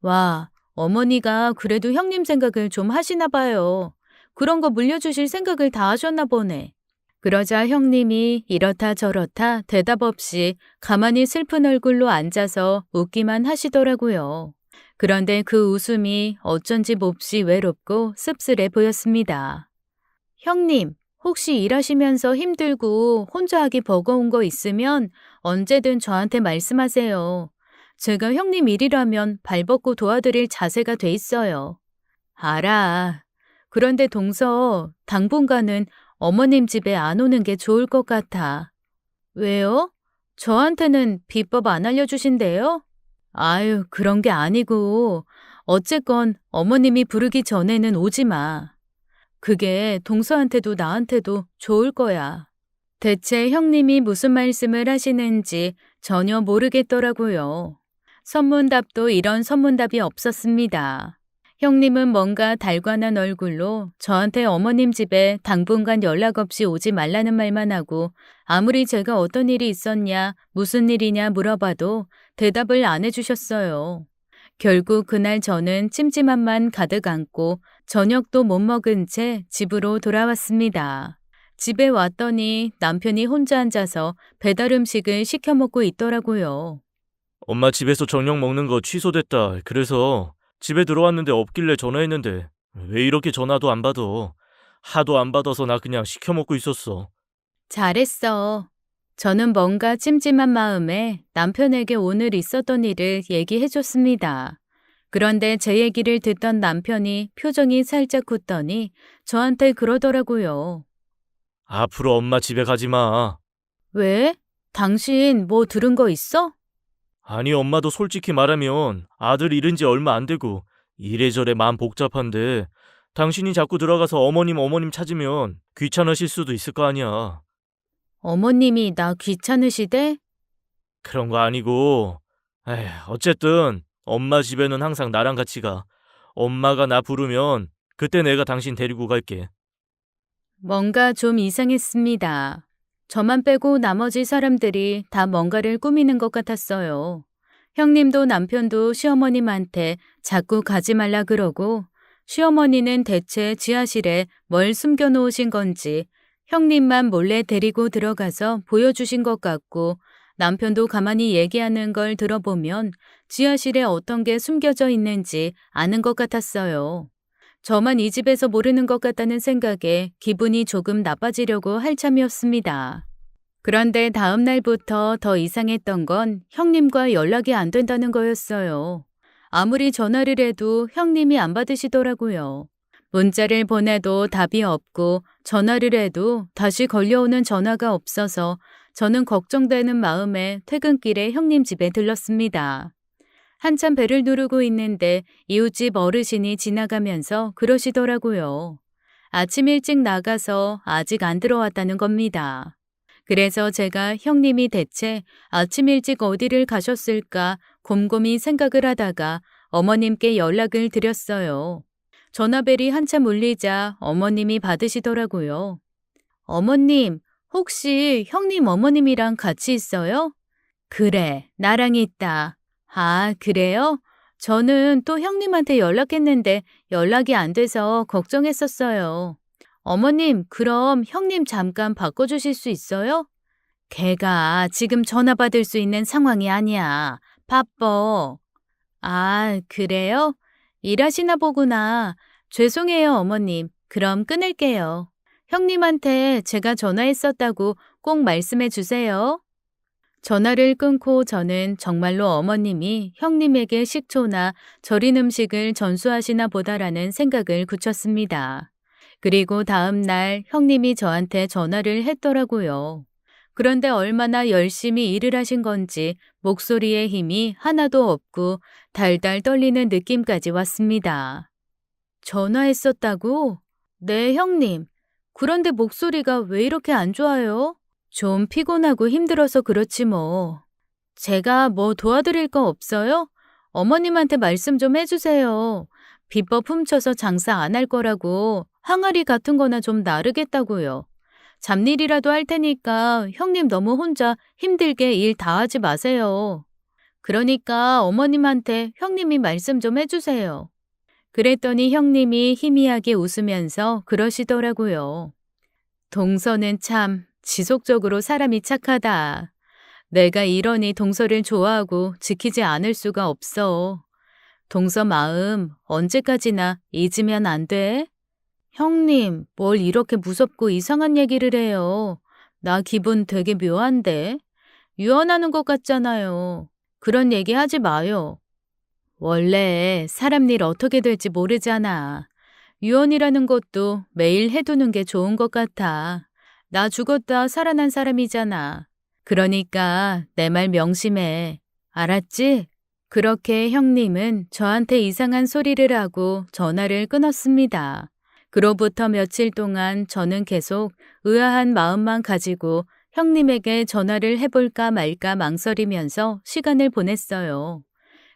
[SPEAKER 1] 와, 어머니가 그래도 형님 생각을 좀 하시나 봐요. 그런 거 물려주실 생각을 다 하셨나 보네. 그러자 형님이 이렇다 저렇다 대답 없이 가만히 슬픈 얼굴로 앉아서 웃기만 하시더라고요. 그런데 그 웃음이 어쩐지 몹시 외롭고 씁쓸해 보였습니다. 형님, 혹시 일하시면서 힘들고 혼자 하기 버거운 거 있으면 언제든 저한테 말씀하세요. 제가 형님 일이라면 발벗고 도와드릴 자세가 돼 있어요. 알아. 그런데 동서, 당분간은 어머님 집에 안 오는 게 좋을 것 같아. 왜요? 저한테는 비법 안 알려주신대요? 아유, 그런 게 아니고, 어쨌건 어머님이 부르기 전에는 오지 마. 그게 동서한테도 나한테도 좋을 거야. 대체 형님이 무슨 말씀을 하시는지 전혀 모르겠더라고요. 선문답도 이런 선문답이 없었습니다. 형님은 뭔가 달관한 얼굴로 저한테 어머님 집에 당분간 연락 없이 오지 말라는 말만 하고 아무리 제가 어떤 일이 있었냐, 무슨 일이냐 물어봐도 대답을 안 해주셨어요. 결국 그날 저는 찜찜함만 가득 안고 저녁도 못 먹은 채 집으로 돌아왔습니다. 집에 왔더니 남편이 혼자 앉아서 배달 음식을 시켜 먹고 있더라고요.
[SPEAKER 2] 엄마 집에서 저녁 먹는 거 취소됐다. 그래서 집에 들어왔는데 없길래 전화했는데 왜 이렇게 전화도 안 받아? 하도 안 받아서 나 그냥 시켜 먹고 있었어.
[SPEAKER 1] 잘했어. 저는 뭔가 찜찜한 마음에 남편에게 오늘 있었던 일을 얘기해줬습니다. 그런데 제 얘기를 듣던 남편이 표정이 살짝 굳더니 저한테 그러더라고요.
[SPEAKER 2] 앞으로 엄마 집에 가지 마.
[SPEAKER 1] 왜? 당신 뭐 들은 거 있어?
[SPEAKER 2] 아니, 엄마도 솔직히 말하면 아들 잃은 지 얼마 안 되고 이래저래 마음 복잡한데 당신이 자꾸 들어가서 어머님 찾으면 귀찮으실 수도 있을 거 아니야.
[SPEAKER 1] 어머님이 나 귀찮으시대?
[SPEAKER 2] 그런 거 아니고, 에휴, 어쨌든 엄마 집에는 항상 나랑 같이 가. 엄마가 나 부르면 그때 내가 당신 데리고 갈게.
[SPEAKER 1] 뭔가 좀 이상했습니다. 저만 빼고 나머지 사람들이 다 뭔가를 꾸미는 것 같았어요. 형님도 남편도 시어머님한테 자꾸 가지 말라 그러고 시어머니는 대체 지하실에 뭘 숨겨놓으신 건지 형님만 몰래 데리고 들어가서 보여주신 것 같고 남편도 가만히 얘기하는 걸 들어보면 지하실에 어떤 게 숨겨져 있는지 아는 것 같았어요. 저만 이 집에서 모르는 것 같다는 생각에 기분이 조금 나빠지려고 할 참이었습니다. 그런데 다음 날부터 더 이상했던 건 형님과 연락이 안 된다는 거였어요. 아무리 전화를 해도 형님이 안 받으시더라고요. 문자를 보내도 답이 없고 전화를 해도 다시 걸려오는 전화가 없어서 저는 걱정되는 마음에 퇴근길에 형님 집에 들렀습니다. 한참 배를 누르고 있는데 이웃집 어르신이 지나가면서 그러시더라고요. 아침 일찍 나가서 아직 안 들어왔다는 겁니다. 그래서 제가 형님이 대체 아침 일찍 어디를 가셨을까 곰곰이 생각을 하다가 어머님께 연락을 드렸어요. 전화벨이 한참 울리자 어머님이 받으시더라고요. 어머님, 혹시 형님 어머님이랑 같이 있어요? 그래, 나랑 있다. 아, 그래요? 저는 또 형님한테 연락했는데 연락이 안 돼서 걱정했었어요. 어머님, 그럼 형님 잠깐 바꿔주실 수 있어요? 걔가 지금 전화 받을 수 있는 상황이 아니야. 바빠. 아, 그래요? 일하시나 보구나. 죄송해요, 어머님. 그럼 끊을게요. 형님한테 제가 전화했었다고 꼭 말씀해 주세요. 전화를 끊고 저는 정말로 어머님이 형님에게 식초나 절인 음식을 전수하시나 보다라는 생각을 굳혔습니다. 그리고 다음 날 형님이 저한테 전화를 했더라고요. 그런데 얼마나 열심히 일을 하신 건지 목소리에 힘이 하나도 없고 달달 떨리는 느낌까지 왔습니다. 전화했었다고? 네, 형님. 그런데 목소리가 왜 이렇게 안 좋아요? 좀 피곤하고 힘들어서 그렇지 뭐. 제가 뭐 도와드릴 거 없어요? 어머님한테 말씀 좀 해주세요. 비법 훔쳐서 장사 안 할 거라고 항아리 같은 거나 좀 나르겠다고요. 잡일이라도 할 테니까 형님 너무 혼자 힘들게 일 다 하지 마세요. 그러니까 어머님한테 형님이 말씀 좀 해주세요. 그랬더니 형님이 희미하게 웃으면서 그러시더라고요. 동서는 참 지속적으로 사람이 착하다. 내가 이러니 동서를 좋아하고 지키지 않을 수가 없어. 동서 마음 언제까지나 잊으면 안 돼? 형님, 뭘 이렇게 무섭고 이상한 얘기를 해요. 나 기분 되게 묘한데? 유언하는 것 같잖아요. 그런 얘기 하지 마요. 원래 사람 일 어떻게 될지 모르잖아. 유언이라는 것도 매일 해두는 게 좋은 것 같아. 나 죽었다 살아난 사람이잖아. 그러니까 내 말 명심해. 알았지? 그렇게 형님은 저한테 이상한 소리를 하고 전화를 끊었습니다. 그로부터 며칠 동안 저는 계속 의아한 마음만 가지고 형님에게 전화를 해볼까 말까 망설이면서 시간을 보냈어요.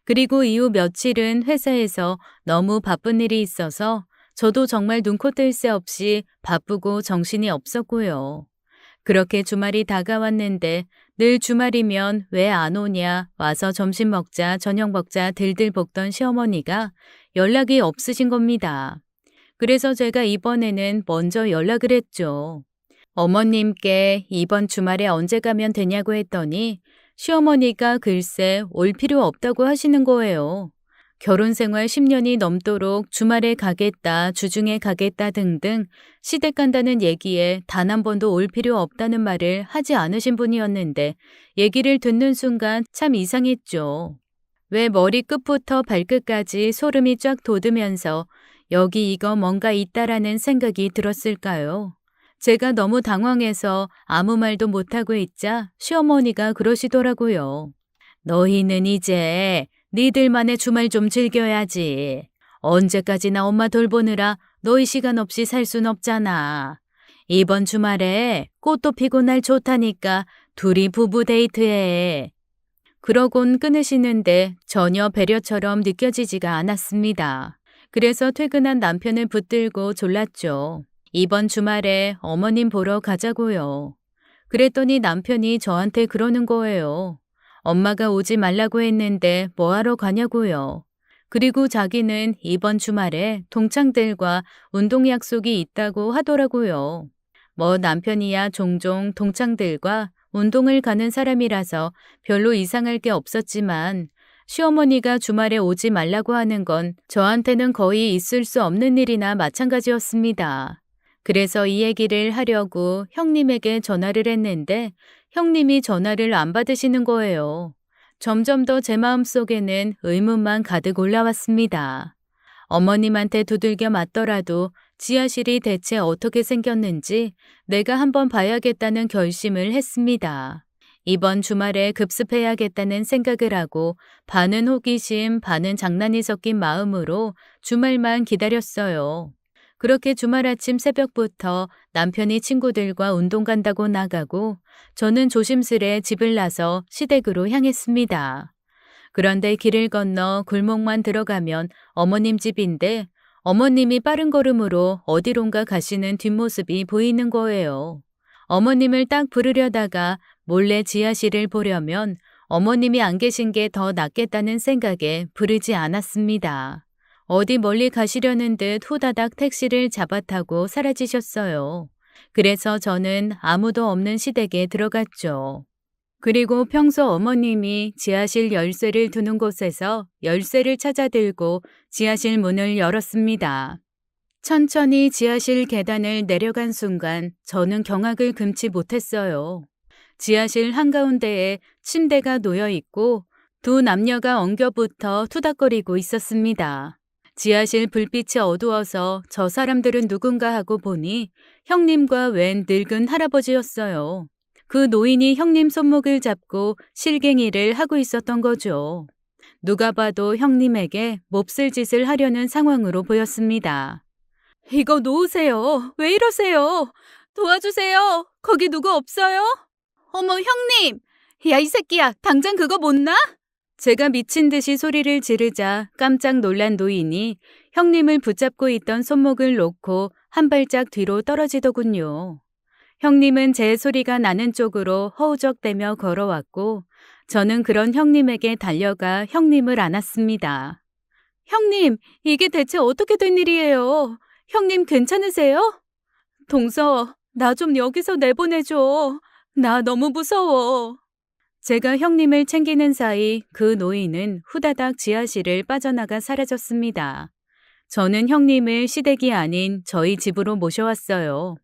[SPEAKER 1] 그리고 이후 며칠은 회사에서 너무 바쁜 일이 있어서 저도 정말 눈코 뜰 새 없이 바쁘고 정신이 없었고요. 그렇게 주말이 다가왔는데 늘 주말이면 왜 안 오냐, 와서 점심 먹자, 저녁 먹자 들들 볶던 시어머니가 연락이 없으신 겁니다. 그래서 제가 이번에는 먼저 연락을 했죠. 어머님께 이번 주말에 언제 가면 되냐고 했더니 시어머니가 글쎄 올 필요 없다고 하시는 거예요. 결혼 생활 10년이 넘도록 주말에 가겠다, 주중에 가겠다 등등 시댁 간다는 얘기에 단 한 번도 올 필요 없다는 말을 하지 않으신 분이었는데 얘기를 듣는 순간 참 이상했죠. 왜 머리끝부터 발끝까지 소름이 쫙 돋으면서 여기 이거 뭔가 있다라는 생각이 들었을까요? 제가 너무 당황해서 아무 말도 못하고 있자 시어머니가 그러시더라고요. 너희는 이제 니들만의 주말 좀 즐겨야지. 언제까지나 엄마 돌보느라 너희 시간 없이 살 순 없잖아. 이번 주말에 꽃도 피고 날 좋다니까 둘이 부부 데이트해. 그러곤 끊으시는데 전혀 배려처럼 느껴지지가 않았습니다. 그래서 퇴근한 남편을 붙들고 졸랐죠. 이번 주말에 어머님 보러 가자고요. 그랬더니 남편이 저한테 그러는 거예요. 엄마가 오지 말라고 했는데 뭐하러 가냐고요. 그리고 자기는 이번 주말에 동창들과 운동 약속이 있다고 하더라고요. 뭐 남편이야 종종 동창들과 운동을 가는 사람이라서 별로 이상할 게 없었지만 시어머니가 주말에 오지 말라고 하는 건 저한테는 거의 있을 수 없는 일이나 마찬가지였습니다. 그래서 이 얘기를 하려고 형님에게 전화를 했는데 형님이 전화를 안 받으시는 거예요. 점점 더 제 마음속에는 의문만 가득 올라왔습니다. 어머님한테 두들겨 맞더라도 지하실이 대체 어떻게 생겼는지 내가 한번 봐야겠다는 결심을 했습니다. 이번 주말에 급습해야겠다는 생각을 하고 반은 호기심, 반은 장난이 섞인 마음으로 주말만 기다렸어요. 그렇게 주말 아침 새벽부터 남편이 친구들과 운동 간다고 나가고 저는 조심스레 집을 나서 시댁으로 향했습니다. 그런데 길을 건너 골목만 들어가면 어머님 집인데 어머님이 빠른 걸음으로 어디론가 가시는 뒷모습이 보이는 거예요. 어머님을 딱 부르려다가 몰래 지하실을 보려면 어머님이 안 계신 게 더 낫겠다는 생각에 부르지 않았습니다. 어디 멀리 가시려는 듯 후다닥 택시를 잡아타고 사라지셨어요. 그래서 저는 아무도 없는 시댁에 들어갔죠. 그리고 평소 어머님이 지하실 열쇠를 두는 곳에서 열쇠를 찾아 들고 지하실 문을 열었습니다. 천천히 지하실 계단을 내려간 순간 저는 경악을 금치 못했어요. 지하실 한가운데에 침대가 놓여 있고 두 남녀가 엉겨붙어 투닥거리고 있었습니다. 지하실 불빛이 어두워서 저 사람들은 누군가 하고 보니 형님과 웬 늙은 할아버지였어요. 그 노인이 형님 손목을 잡고 실갱이를 하고 있었던 거죠. 누가 봐도 형님에게 몹쓸 짓을 하려는 상황으로 보였습니다. 이거 놓으세요. 왜 이러세요? 도와주세요. 거기 누구 없어요? 어머, 형님! 야, 이 새끼야! 당장 그거 못 놔? 제가 미친 듯이 소리를 지르자 깜짝 놀란 노인이 형님을 붙잡고 있던 손목을 놓고 한 발짝 뒤로 떨어지더군요. 형님은 제 소리가 나는 쪽으로 허우적대며 걸어왔고 저는 그런 형님에게 달려가 형님을 안았습니다. 형님, 이게 대체 어떻게 된 일이에요? 형님 괜찮으세요? 동서, 나 좀 여기서 내보내줘. 나 너무 무서워. 제가 형님을 챙기는 사이 그 노인은 후다닥 지하실을 빠져나가 사라졌습니다. 저는 형님을 시댁이 아닌 저희 집으로 모셔왔어요.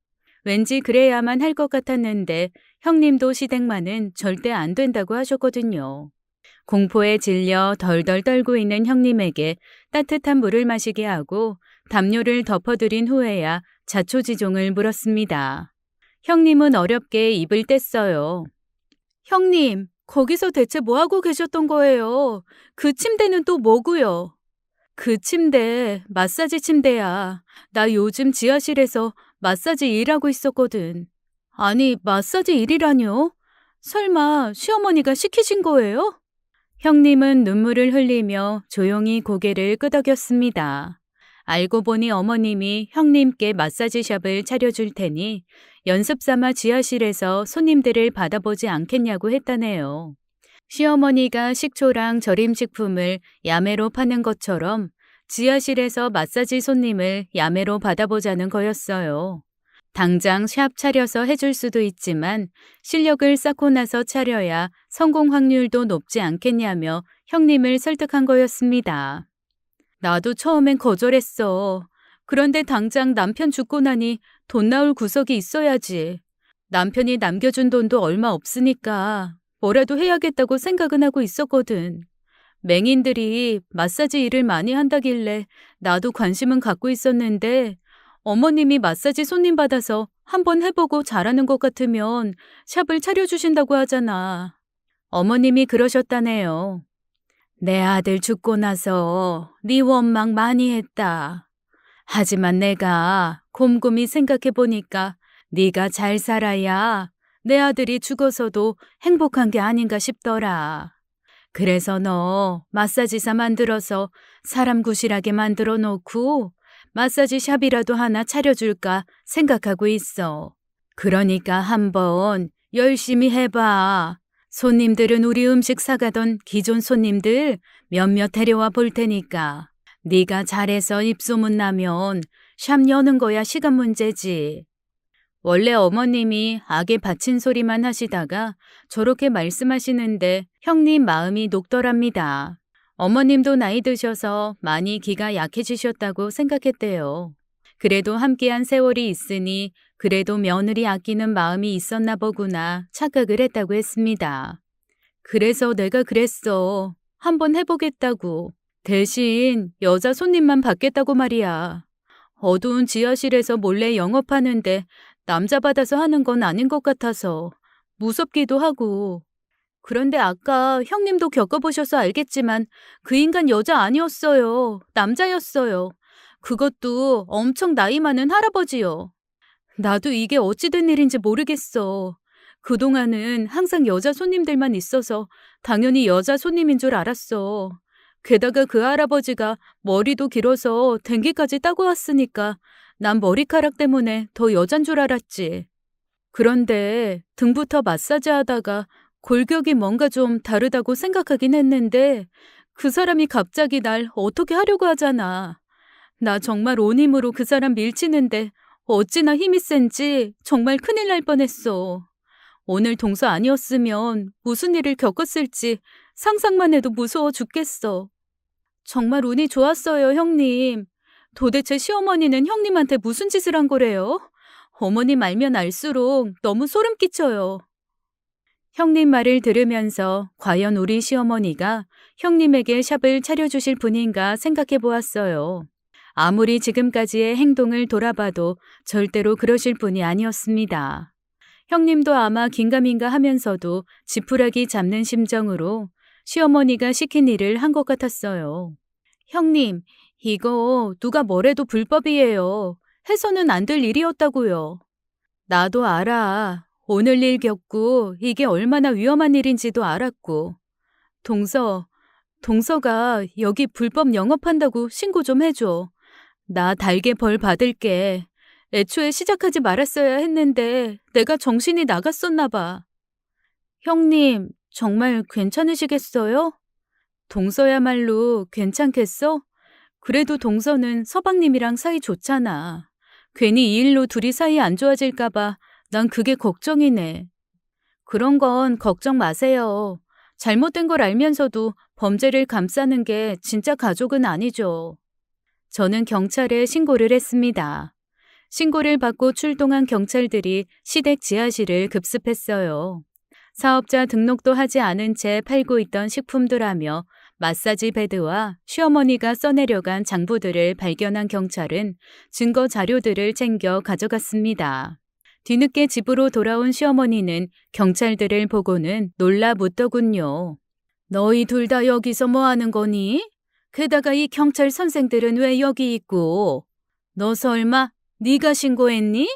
[SPEAKER 1] 왠지 그래야만 할 것 같았는데 형님도 시댁만은 절대 안 된다고 하셨거든요. 공포에 질려 덜덜 떨고 있는 형님에게 따뜻한 물을 마시게 하고 담요를 덮어드린 후에야 자초지종을 물었습니다. 형님은 어렵게 입을 뗐어요. 형님, 거기서 대체 뭐하고 계셨던 거예요? 그 침대는 또 뭐고요? 그 침대, 마사지 침대야. 나 요즘 지하실에서 마사지 일하고 있었거든. 아니, 마사지 일이라뇨? 설마 시어머니가 시키신 거예요? 형님은 눈물을 흘리며 조용히 고개를 끄덕였습니다. 알고 보니 어머님이 형님께 마사지샵을 차려줄 테니 연습삼아 지하실에서 손님들을 받아보지 않겠냐고 했다네요. 시어머니가 식초랑 절임식품을 야매로 파는 것처럼 지하실에서 마사지 손님을 야매로 받아보자는 거였어요. 당장 샵 차려서 해줄 수도 있지만 실력을 쌓고 나서 차려야 성공 확률도 높지 않겠냐며 형님을 설득한 거였습니다. 나도 처음엔 거절했어. 그런데 당장 남편 죽고 나니 돈 나올 구석이 있어야지. 남편이 남겨준 돈도 얼마 없으니까 뭐라도 해야겠다고 생각은 하고 있었거든. 맹인들이 마사지 일을 많이 한다길래 나도 관심은 갖고 있었는데 어머님이 마사지 손님 받아서 한번 해보고 잘하는 것 같으면 샵을 차려주신다고 하잖아. 어머님이 그러셨다네요. 내 아들 죽고 나서 네 원망 많이 했다. 하지만 내가 곰곰이 생각해보니까 네가 잘 살아야 내 아들이 죽어서도 행복한 게 아닌가 싶더라. 그래서 너 마사지사 만들어서 사람 구실하게 만들어 놓고 마사지 샵이라도 하나 차려줄까 생각하고 있어. 그러니까 한번 열심히 해봐. 손님들은 우리 음식 사가던 기존 손님들 몇몇 데려와 볼 테니까 네가 잘해서 입소문 나면 샵 여는 거야 시간 문제지. 원래 어머님이 악에 바친 소리만 하시다가 저렇게 말씀하시는데 형님 마음이 녹더랍니다. 어머님도 나이 드셔서 많이 기가 약해지셨다고 생각했대요. 그래도 함께한 세월이 있으니 그래도 며느리 아끼는 마음이 있었나 보구나 착각을 했다고 했습니다. 그래서 내가 그랬어. 한번 해보겠다고. 대신 여자 손님만 받겠다고 말이야. 어두운 지하실에서 몰래 영업하는데 남자 받아서 하는 건 아닌 것 같아서 무섭기도 하고. 그런데 아까 형님도 겪어보셔서 알겠지만 그 인간 여자 아니었어요. 남자였어요. 그것도 엄청 나이 많은 할아버지요. 나도 이게 어찌 된 일인지 모르겠어. 그동안은 항상 여자 손님들만 있어서 당연히 여자 손님인 줄 알았어. 게다가 그 할아버지가 머리도 길어서 댕기까지 따고 왔으니까 난 머리카락 때문에 더 여잔 줄 알았지. 그런데 등부터 마사지 하다가 골격이 뭔가 좀 다르다고 생각하긴 했는데 그 사람이 갑자기 날 어떻게 하려고 하잖아. 나 정말 온 힘으로 그 사람 밀치는데 어찌나 힘이 센지 정말 큰일 날 뻔했어. 오늘 동서 아니었으면 무슨 일을 겪었을지 상상만 해도 무서워 죽겠어. 정말 운이 좋았어요, 형님. 도대체 시어머니는 형님한테 무슨 짓을 한 거래요? 어머님 알면 알수록 너무 소름 끼쳐요. 형님 말을 들으면서 과연 우리 시어머니가 형님에게 샵을 차려주실 분인가 생각해 보았어요. 아무리 지금까지의 행동을 돌아봐도 절대로 그러실 분이 아니었습니다. 형님도 아마 긴가민가 하면서도 지푸라기 잡는 심정으로 시어머니가 시킨 일을 한 것 같았어요. 형님, 이거 누가 뭐래도 불법이에요. 해서는 안 될 일이었다고요. 나도 알아. 오늘 일 겪고 이게 얼마나 위험한 일인지도 알았고. 동서가 여기 불법 영업한다고 신고 좀 해줘. 나 달게 벌 받을게. 애초에 시작하지 말았어야 했는데 내가 정신이 나갔었나 봐. 형님, 정말 괜찮으시겠어요? 동서야말로 괜찮겠어? 그래도 동서는 서방님이랑 사이 좋잖아. 괜히 이 일로 둘이 사이 안 좋아질까 봐 난 그게 걱정이네. 그런 건 걱정 마세요. 잘못된 걸 알면서도 범죄를 감싸는 게 진짜 가족은 아니죠. 저는 경찰에 신고를 했습니다. 신고를 받고 출동한 경찰들이 시댁 지하실을 급습했어요. 사업자 등록도 하지 않은 채 팔고 있던 식품들하며 마사지 베드와 시어머니가 써내려간 장부들을 발견한 경찰은 증거 자료들을 챙겨 가져갔습니다. 뒤늦게 집으로 돌아온 시어머니는 경찰들을 보고는 놀라 묻더군요. 너희 둘 다 여기서 뭐 하는 거니? 게다가 이 경찰 선생들은 왜 여기 있고? 너 설마 네가 신고했니?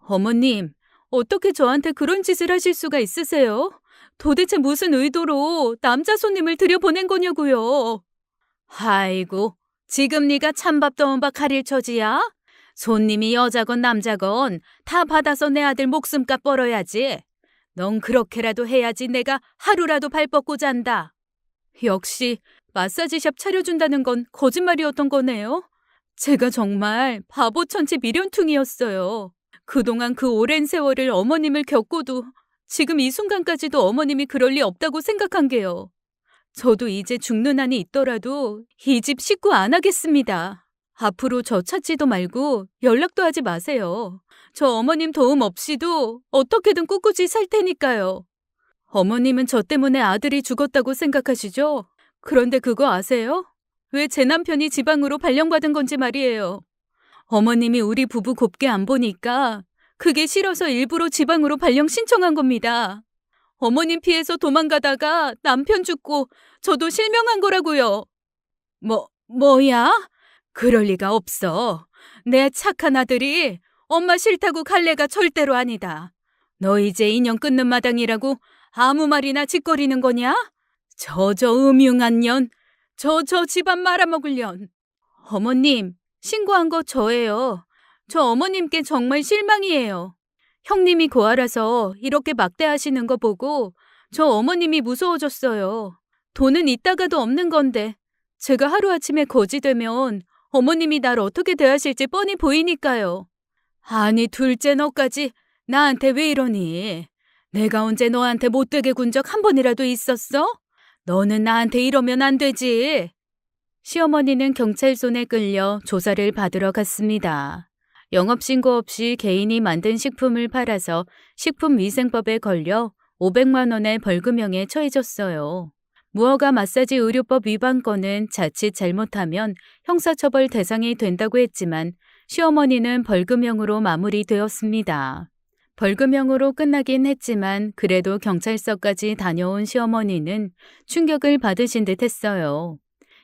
[SPEAKER 1] 어머님, 어떻게 저한테 그런 짓을 하실 수가 있으세요? 도대체 무슨 의도로 남자 손님을 들여보낸 거냐고요? 아이고, 지금 네가 찬밥 더운 밥 가릴 처지야? 손님이 여자건 남자건 다 받아서 내 아들 목숨값 벌어야지. 넌 그렇게라도 해야지 내가 하루라도 발 뻗고 잔다. 역시 마사지샵 차려준다는 건 거짓말이었던 거네요. 제가 정말 바보천치 미련퉁이었어요. 그동안 그 오랜 세월을 어머님을 겪고도 지금 이 순간까지도 어머님이 그럴 리 없다고 생각한 게요. 저도 이제 죽는 한이 있더라도 이 집 식구 안 하겠습니다. 앞으로 저 찾지도 말고 연락도 하지 마세요. 저 어머님 도움 없이도 어떻게든 꿋꿋이 살 테니까요. 어머님은 저 때문에 아들이 죽었다고 생각하시죠? 그런데 그거 아세요? 왜 제 남편이 지방으로 발령받은 건지 말이에요. 어머님이 우리 부부 곱게 안 보니까 그게 싫어서 일부러 지방으로 발령 신청한 겁니다. 어머님 피해서 도망가다가 남편 죽고 저도 실명한 거라고요. 뭐야? 그럴 리가 없어. 내 착한 아들이 엄마 싫다고 갈 애가 절대로 아니다. 너 이제 인연 끊는 마당이라고 아무 말이나 짓거리는 거냐? 저 음흉한 년, 저 집안 말아먹을 년. 어머님, 신고한 거 저예요. 저 어머님께 정말 실망이에요. 형님이 고아라서 이렇게 막대하시는 거 보고 저 어머님이 무서워졌어요. 돈은 있다가도 없는 건데 제가 하루아침에 거지 되면 어머님이 날 어떻게 대하실지 뻔히 보이니까요. 아니, 둘째 너까지 나한테 왜 이러니? 내가 언제 너한테 못되게 군 적 한 번이라도 있었어? 너는 나한테 이러면 안 되지. 시어머니는 경찰 손에 끌려 조사를 받으러 갔습니다. 영업신고 없이 개인이 만든 식품을 팔아서 식품위생법에 걸려 500만 원의 벌금형에 처해졌어요. 무허가 마사지 의료법 위반 건은 자칫 잘못하면 형사처벌 대상이 된다고 했지만 시어머니는 벌금형으로 마무리되었습니다. 벌금형으로 끝나긴 했지만 그래도 경찰서까지 다녀온 시어머니는 충격을 받으신 듯 했어요.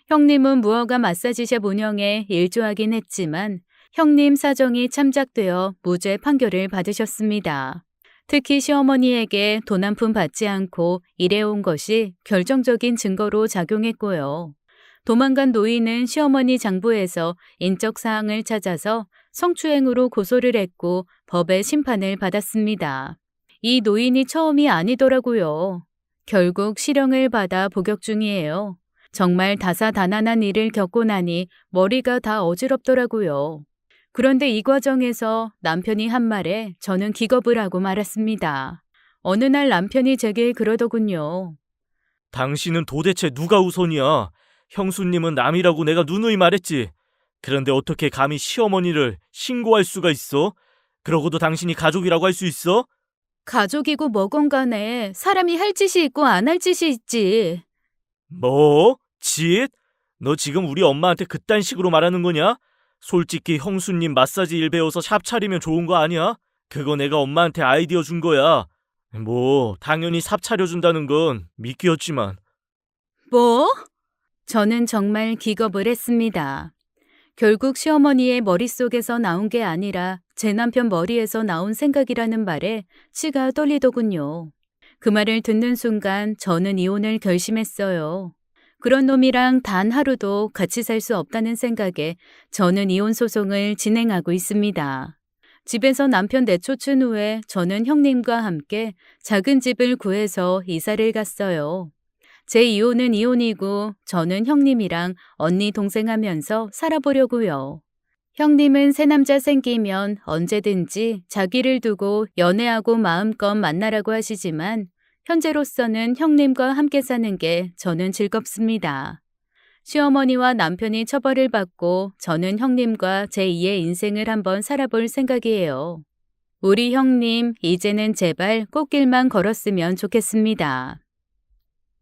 [SPEAKER 1] 형님은 무허가 마사지샵 운영에 일조하긴 했지만 형님 사정이 참작되어 무죄 판결을 받으셨습니다. 특히 시어머니에게 돈 한 푼 받지 않고 일해온 것이 결정적인 증거로 작용했고요. 도망간 노인은 시어머니 장부에서 인적 사항을 찾아서 성추행으로 고소를 했고 법의 심판을 받았습니다. 이 노인이 처음이 아니더라고요. 결국 실형을 받아 복역 중이에요. 정말 다사다난한 일을 겪고 나니 머리가 다 어지럽더라고요. 그런데 이 과정에서 남편이 한 말에 저는 기겁을 하고 말았습니다. 어느 날 남편이 제게 그러더군요.
[SPEAKER 2] 당신은 도대체 누가 우선이야? 형수님은 남이라고 내가 누누이 말했지. 그런데 어떻게 감히 시어머니를 신고할 수가 있어? 그러고도 당신이 가족이라고 할 수 있어?
[SPEAKER 1] 가족이고 뭐건 간에 사람이 할 짓이 있고 안 할 짓이 있지.
[SPEAKER 2] 뭐? 짓? 너 지금 우리 엄마한테 그딴 식으로 말하는 거냐? 솔직히 형수님 마사지 일 배워서 샵 차리면 좋은 거 아니야? 그거 내가 엄마한테 아이디어 준 거야. 뭐 당연히 삽 차려준다는 건 믿기였지만.
[SPEAKER 1] 뭐? 저는 정말 기겁을 했습니다. 결국 시어머니의 머릿속에서 나온 게 아니라 제 남편 머리에서 나온 생각이라는 말에 치가 떨리더군요. 그 말을 듣는 순간 저는 이혼을 결심했어요. 그런 놈이랑 단 하루도 같이 살 수 없다는 생각에 저는 이혼 소송을 진행하고 있습니다. 집에서 남편 내쫓은 후에 저는 형님과 함께 작은 집을 구해서 이사를 갔어요. 제 이혼은 이혼이고 저는 형님이랑 언니 동생 하면서 살아보려고요. 형님은 새 남자 생기면 언제든지 자기를 두고 연애하고 마음껏 만나라고 하시지만 현재로서는 형님과 함께 사는 게 저는 즐겁습니다. 시어머니와 남편이 처벌을 받고 저는 형님과 제2의 인생을 한번 살아볼 생각이에요. 우리 형님 이제는 제발 꽃길만 걸었으면 좋겠습니다.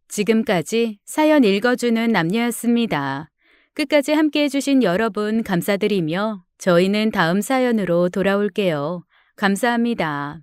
[SPEAKER 1] 지금까지 사연 읽어주는 남녀였습니다. 끝까지 함께 해주신 여러분 감사드리며 저희는 다음 사연으로 돌아올게요. 감사합니다.